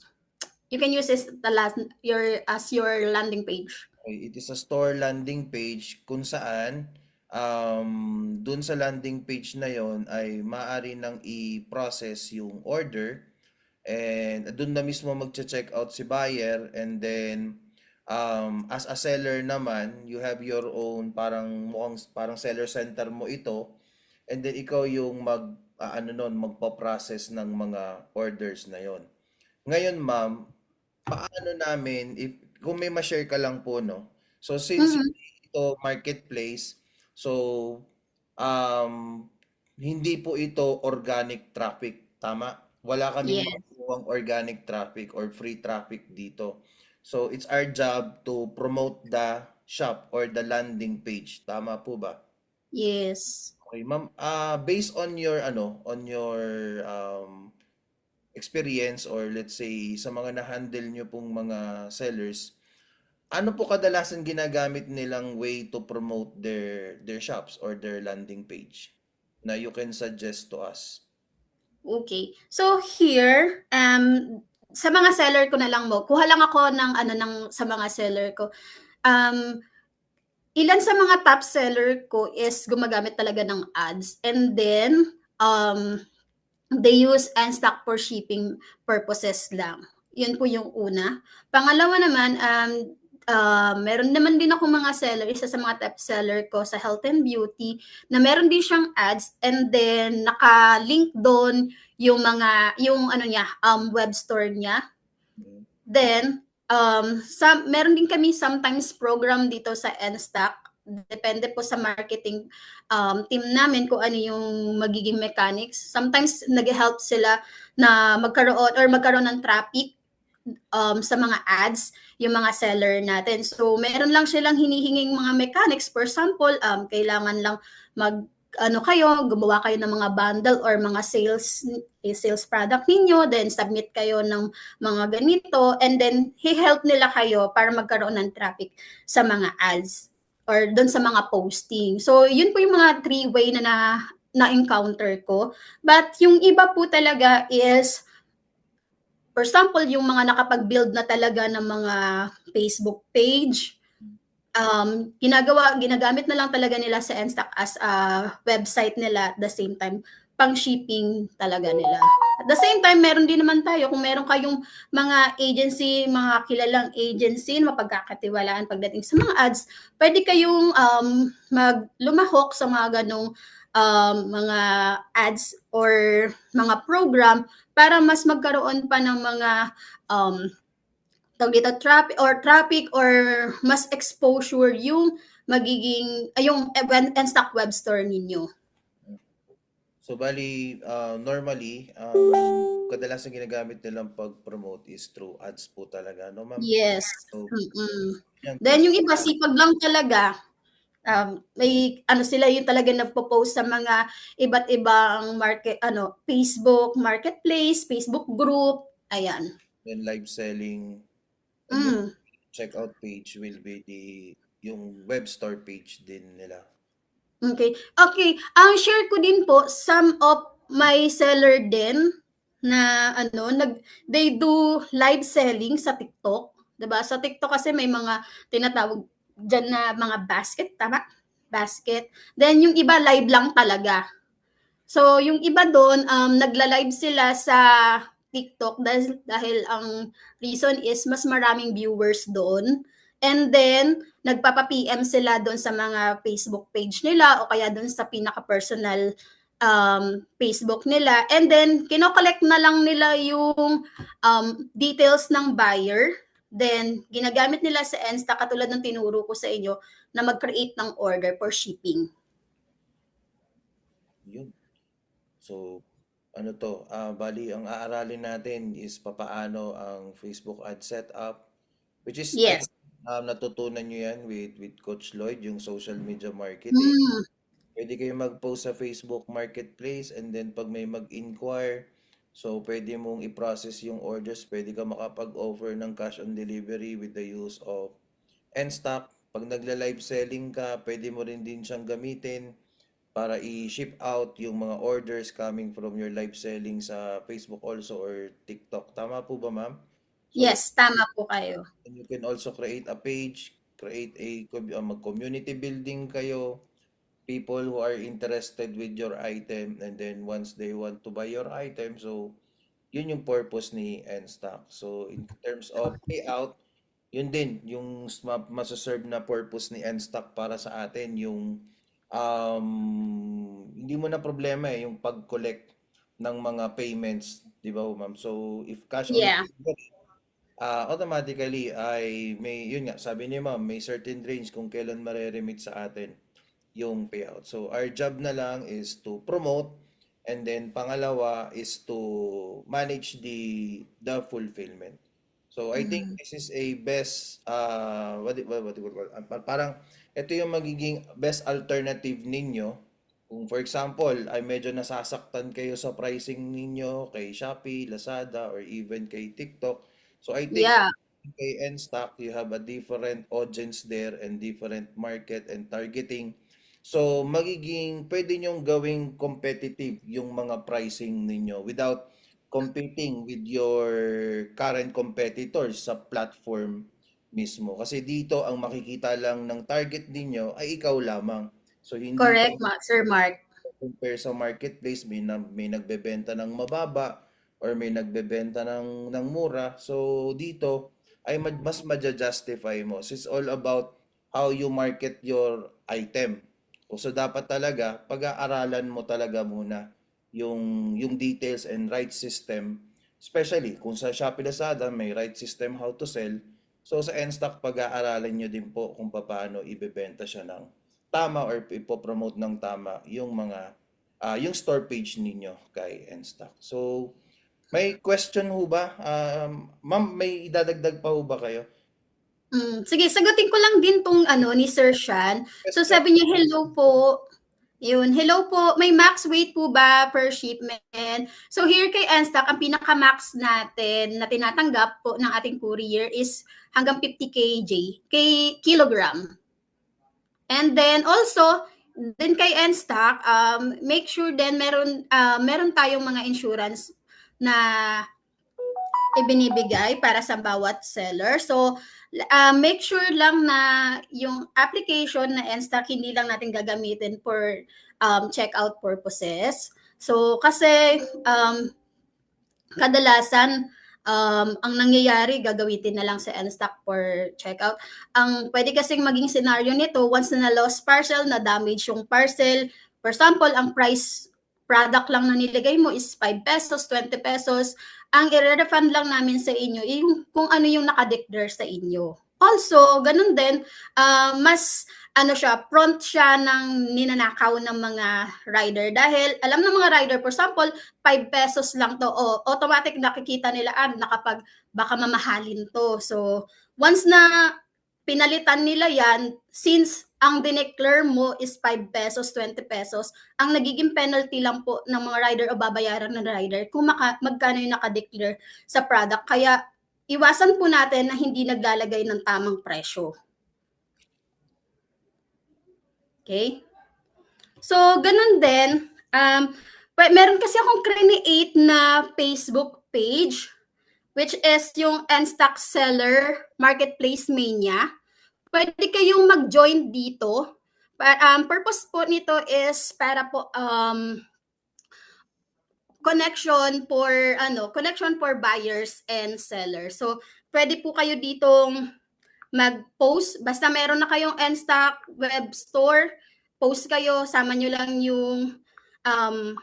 You can use this as your landing page. Okay, it is a store landing page kung saan dun sa landing page na yon ay maaari nang i-process yung order and dun na mismo magche-check out si buyer, and then as a seller naman, you have your own parang mukhang parang seller center mo ito, and then ikaw yung ano nun, magpa-process ng mga orders na yon. Ngayon, ma'am, paano namin if kung may ma-share ka lang po, no? So since Mhm. hindi ito marketplace, so um hindi po ito organic traffic, tama? Wala kaming Yes. makukuhang organic traffic or free traffic dito. So it's our job to promote the shop or the landing page, tama po ba? Yes. Okay, ma'am, based on your on your experience, or let's say sa mga na-handle nyo pong mga sellers, ano po kadalasan ginagamit nilang way to promote their shops or their landing page na you can suggest to us? Okay. So here, sa mga seller ko na lang mo, kuha lang ako ng ano ng sa mga seller ko. Um, Ilan sa mga top seller ko is gumagamit talaga ng ads, and then they use Nstock for shipping purposes lang. Yun po yung una. Pangalawa naman, meron naman din ako mga seller, isa sa mga top seller ko sa health and beauty, na meron din siyang ads, and then naka-link doon yung mga, yung ano niya, web store niya. Mm. Then, meron din kami sometimes program dito sa Nstock. Depende po sa marketing team namin kung ano yung magiging mechanics. Sometimes nag-help sila na magkaroon ng traffic sa mga ads, yung mga seller natin. So, meron lang silang hinihinging mga mechanics. For example, kailangan lang gumawa kayo ng mga bundle or mga sales product ninyo, then submit kayo ng mga ganito, and then he-help nila kayo para magkaroon ng traffic sa mga ads or doon sa mga posting. So, yun po yung mga three way na-encounter ko. But yung iba po talaga is, for example, yung mga nakapag-build na talaga ng mga Facebook page, ginagamit na lang talaga nila sa Nstock as a website nila, at the same time, pang shipping talaga nila. At the same time, meron din naman tayo, kung meron kayong mga agency, mga kilalang agency na mapagkakatiwalaan pagdating sa mga ads, pwede kayong lumahok sa mga ganong mga ads or mga program para mas magkaroon pa ng mga um, tawag dito, traffic or mas exposure yung magiging yung Nstock web store ninyo. So bali, normally, kadalasan ginagamit nilang pag-promote is through ads po talaga, no ma'am? Yes. So, Mm. yan, Then thanks yung for iba that. sipag lang talaga. May ano sila yung talaga nagpo-post sa mga iba't ibang Facebook Marketplace, Facebook group, ayan. Then live selling, and then Mm. checkout page will be yung web store page din nila. Okay. Okay, ang share ko din po, some of my seller din na they do live selling sa TikTok, 'di ba? Sa TikTok kasi may mga tinatawag diyan na mga basket, tama? Basket. Then yung iba live lang talaga. So, yung iba doon, nagla-live sila sa TikTok dahil ang reason is mas maraming viewers doon. And then, nagpapa-PM sila doon sa mga Facebook page nila o kaya doon sa pinaka-personal Facebook nila. And then, kinokollect na lang nila yung details ng buyer. Then, ginagamit nila sa Insta katulad ng tinuro ko sa inyo na mag-create ng order for shipping. Yun. So, ano to, bali ang aaralin natin is papaano ang Facebook ad setup, which is I Yes. think natutunan nyo yan with Coach Lloyd, yung social media marketing. Mm. Pwede kayo mag-post sa Facebook Marketplace, and then pag may mag-inquire, so pwede mong i-process yung orders, pwede ka makapag-offer ng cash on delivery with the use of Nstock. Pag nagla-live selling ka, pwede mo rin din siyang gamitin para i-ship out yung mga orders coming from your live selling sa Facebook also or TikTok. Tama po ba, ma'am? So, Yes, tama po kayo. and you can also create a page, create mag-community building kayo, people who are interested with your item, and then once they want to buy your item, so Yun yung purpose ni Nstock. So in terms of payout, yun din yung masaserve na purpose ni Nstock para sa atin yung hindi mo na problema yung pag-collect ng mga payments, 'di ba, ma'am? So if cash on Yeah, delivery, automatically ay may yun nga sabi ni ma'am, may certain range kung kailan mare-remit sa atin yung payout. So our job na lang is to promote, and then pangalawa is to manage the fulfillment. So I think mm, this is a best what do you call parang ito yung magiging best alternative ninyo kung for example ay medyo nasasaktan kayo sa pricing ninyo kay Shopee, Lazada or even kay TikTok. So I think yeah, kay Nstock, you have a different audience there and different market and targeting. So, magiging pwede nyong gawing competitive yung mga pricing ninyo without competing with your current competitors sa platform mismo. Kasi dito, ang makikita lang ng target ninyo ay ikaw lamang. So, hindi correct, kayo Sir Mark. compare sa marketplace, may nagbebenta ng mababa or may nagbebenta ng mura. So dito ay mas justify mo. So it's all about how you market your item. So dapat talaga pag-aaralan mo talaga muna yung details and right system, especially kung sa Shopee Lazada may right system how to sell. So sa Nstock pag-aaralan nyo din po kung paano ibebenta siya ng tama or ipopromote ng tama yung mga yung store page ninyo kay Nstock. So, may question ho ba? Ma'am, may idadagdag pa ho ba kayo? Sige, sagutin ko lang din 'tong ano ni Sir Sean. So Question? sabi niya, "Hello po." Yun, "Hello po, may max weight po ba per shipment?" So here kay Nstock, ang pinaka-max natin na tinatanggap po ng ating courier is hanggang 50 kilogram. And then also, din kay Nstock, make sure din meron tayong mga insurance na ibinibigay para sa bawat seller. So, make sure lang na yung application na Nstock hindi lang natin gagamitin for checkout purposes. So, kasi kadalasan ang nangyayari gagamitin na lang sa Nstock for checkout. Ang pwede kasing maging scenario nito, once na lost parcel, na damage yung parcel, for example, ang price product lang na nilagay mo is 5 pesos, 20 pesos, ang i-refund lang namin sa inyo yung kung ano yung nakadeclare sa inyo. Also, ganun din, mas ano siya, prompt siya ng ninanakaw ng mga rider dahil alam ng mga rider, for example, 5 pesos lang to, o automatic nakikita nila, nakapag baka mamahalin to. So, once na pinalitan nila yan, since ang dineclare mo is 5 pesos, 20 pesos, ang nagiging penalty lang po ng mga rider o babayaran ng rider kung magkano yung nakadeclare sa product. Kaya, iwasan po natin na hindi naglalagay ng tamang presyo. Okay? So, ganun din, meron kasi akong create na Facebook page, which is yung Nstock Seller Marketplace Mania. Pwede kayong mag-join dito. Purpose po nito is para po connection for buyers and sellers. So, pwede po kayo ditong mag-post. Basta meron na kayong Nstock web store, post kayo, sama nyo lang um,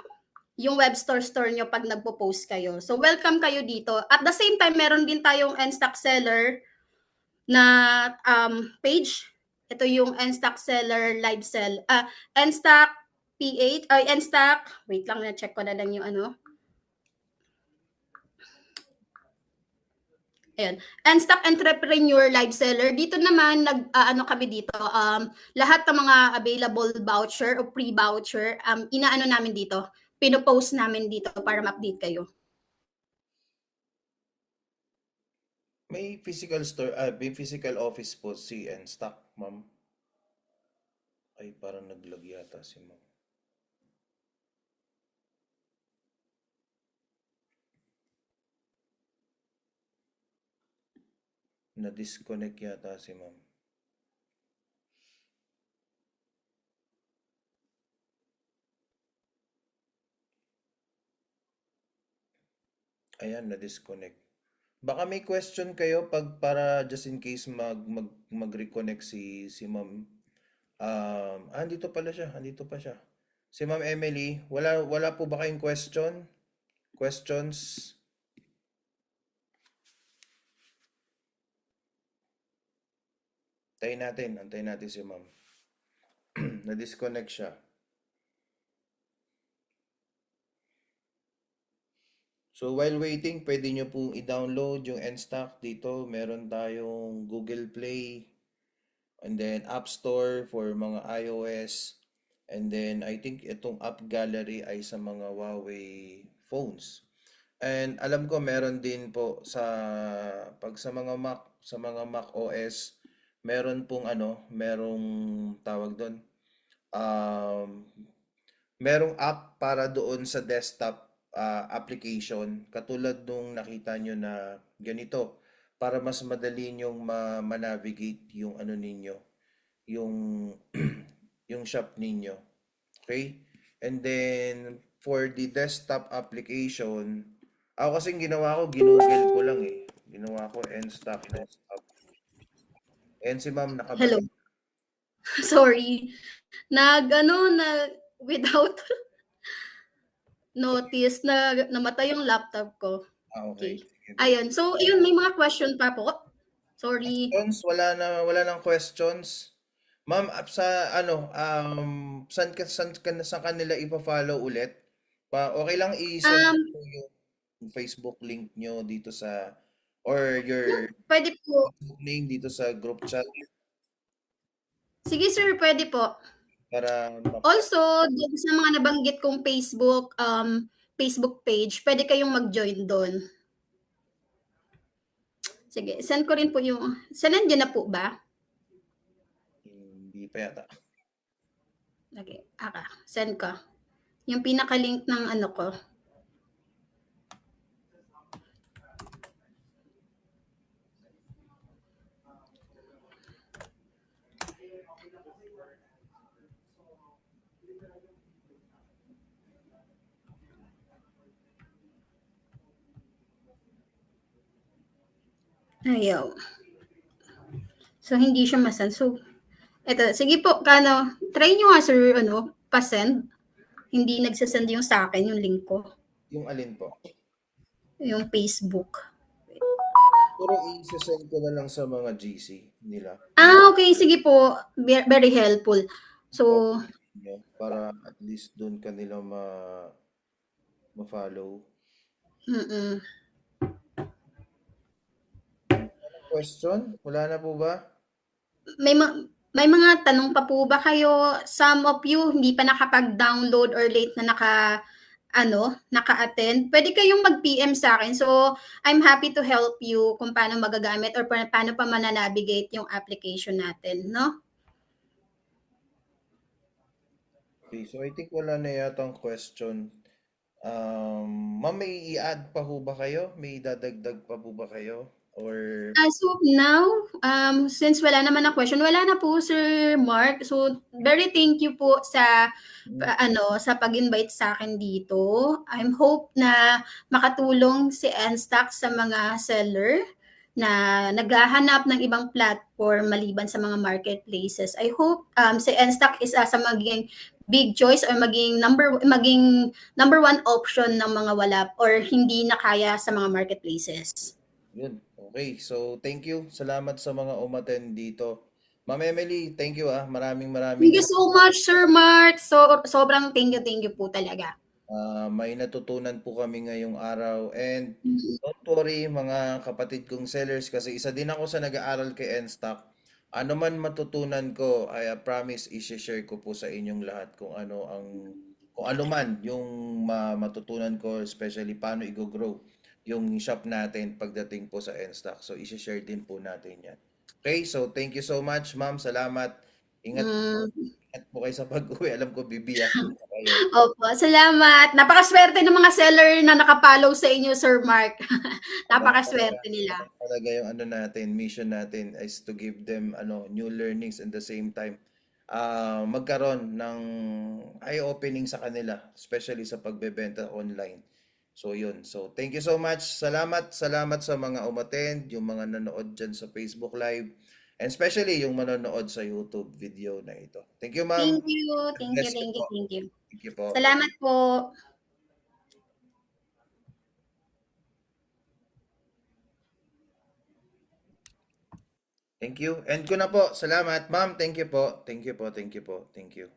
yung web store nyo pag nagpo-post kayo. So, welcome kayo dito. At the same time, meron din tayong Nstock Seller na page. Ito yung Nstock Seller Live Sell. Nstock PH, ay Nstock, wait lang, na-check ko na lang yung ano. Ayan. Nstock Entrepreneur Live Seller. Dito naman, ano kami dito, lahat ng mga available voucher o pre-voucher, inaano namin dito, pinopost namin dito para ma-update kayo. May physical office po si Nstock, ma'am. Ay, parang naglag yata si ma'am. Na-disconnect yata si ma'am. Ayan, na-disconnect. Baka may question kayo pag para just in case mag-reconnect si Ma'am. Andito pala siya, andito pa siya. Si Ma'am Emily, wala po ba kayong question? Questions? Antayin natin si Ma'am. Na-disconnect siya. So while waiting, pwede nyo pong i-download yung NSTOCK dito. Meron tayong Google Play, and then App Store for mga iOS. And then I think itong App Gallery ay sa mga Huawei phones. And alam ko meron din po sa mga Mac OS, meron pong merong tawag doon. Um, Merong app para doon sa desktop application katulad nung nakita nyo na ganito para mas madali nyong ma-navigate yung ano ninyo, yung yung shop ninyo. Okay? And then for the desktop application, ako kasing ginawa ko, ginugel ko lang eh. Ginawa ko nstock desktop. And si ma'am Hello. nakabalik. Sorry. Without notice namatay yung laptop ko. Okay. Okay. Sige po. Ayun. So, ayun, may mga question pa po. Sorry. Questions? Wala nang questions. Ma'am, sa saan kanila ipa-follow ulit? Okay lang i-send Um, ko yung Facebook link nyo dito or your Pwede po. Facebook name dito sa group chat Sige sir, pwede po. para Also, dun sa mga nabanggit kong Facebook page, pwede kayong mag-join doon. Sige, send ko rin po yung, sendan nyo na po ba? hindi pa yata. Okay, send ko. Yung pinaka-link ng ano ko. Ayaw. So, hindi siya masend. So, eto, sige po, try nyo nga sir, pasend. Hindi nagsasend yung sa akin, yung link ko. Yung alin po? Yung Facebook. Pero i-send ko na lang sa mga GC nila. Okay. Sige po. Very helpful. So, Nyo, para at least doon kanila ma-follow. mm Question? Wala na po ba? may mga tanong pa po ba kayo? Some of you hindi pa nakapag-download or late na naka-attend. Pwede kayong mag-PM sa akin. So, I'm happy to help you kung paano magagamit or paano pa mananavigate yung application natin, no? Okay, so I think wala na yatang question. Ma'am, may i-add pa ho ba kayo? May dadagdag pa po ba kayo? Or As of now, since wala naman na question, wala na po Sir Mark. So, very thank you po sa pag-invite sa akin dito. I'm hope na makatulong si Nstock sa mga seller na naghahanap ng ibang platform maliban sa mga marketplaces. I hope si Nstock is sa maging big choice or maging number one option ng mga wala or hindi na kaya sa mga marketplaces. yun. Okay, so thank you. Salamat sa mga umattend dito. Ma'am Emily, thank you ah. Maraming Thank you so much, Sir Mark. So, sobrang thank you po talaga. may natutunan po kami ngayong araw. And Mm. don't worry mga kapatid kong sellers kasi isa din ako sa nag-aaral kay Nstock. Ano man matutunan ko, I promise i-share ko po sa inyong lahat kung ano man yung matutunan ko, especially paano i-grow yung shop natin pagdating po sa Nstock. So i-share din po natin 'yan. Okay, so thank you so much, ma'am. Salamat. Ingat Mm. ingat po kayo sa pag-uwi. Alam ko bibiyak din pa kayo. Opo, salamat. Napakaswerte ng mga seller na nakapollow sa inyo, Sir Mark. Dapat talaga, Napakaswerte nila. dapat talaga yung ano natin, mission natin is to give them new learnings and the same time magkaroon ng eye-opening sa kanila, especially sa pagbebenta online. So yun. So thank you so much. Salamat sa mga umattend, yung mga nanood dyan sa Facebook Live, and especially yung manonood sa YouTube video na ito. Thank you, ma'am. Thank you, God thank you, bless you thank you, po. thank you. Thank you po. Salamat po. Thank you. End ko na po. Salamat, ma'am. Thank you po. Thank you po. Thank you po. Thank you.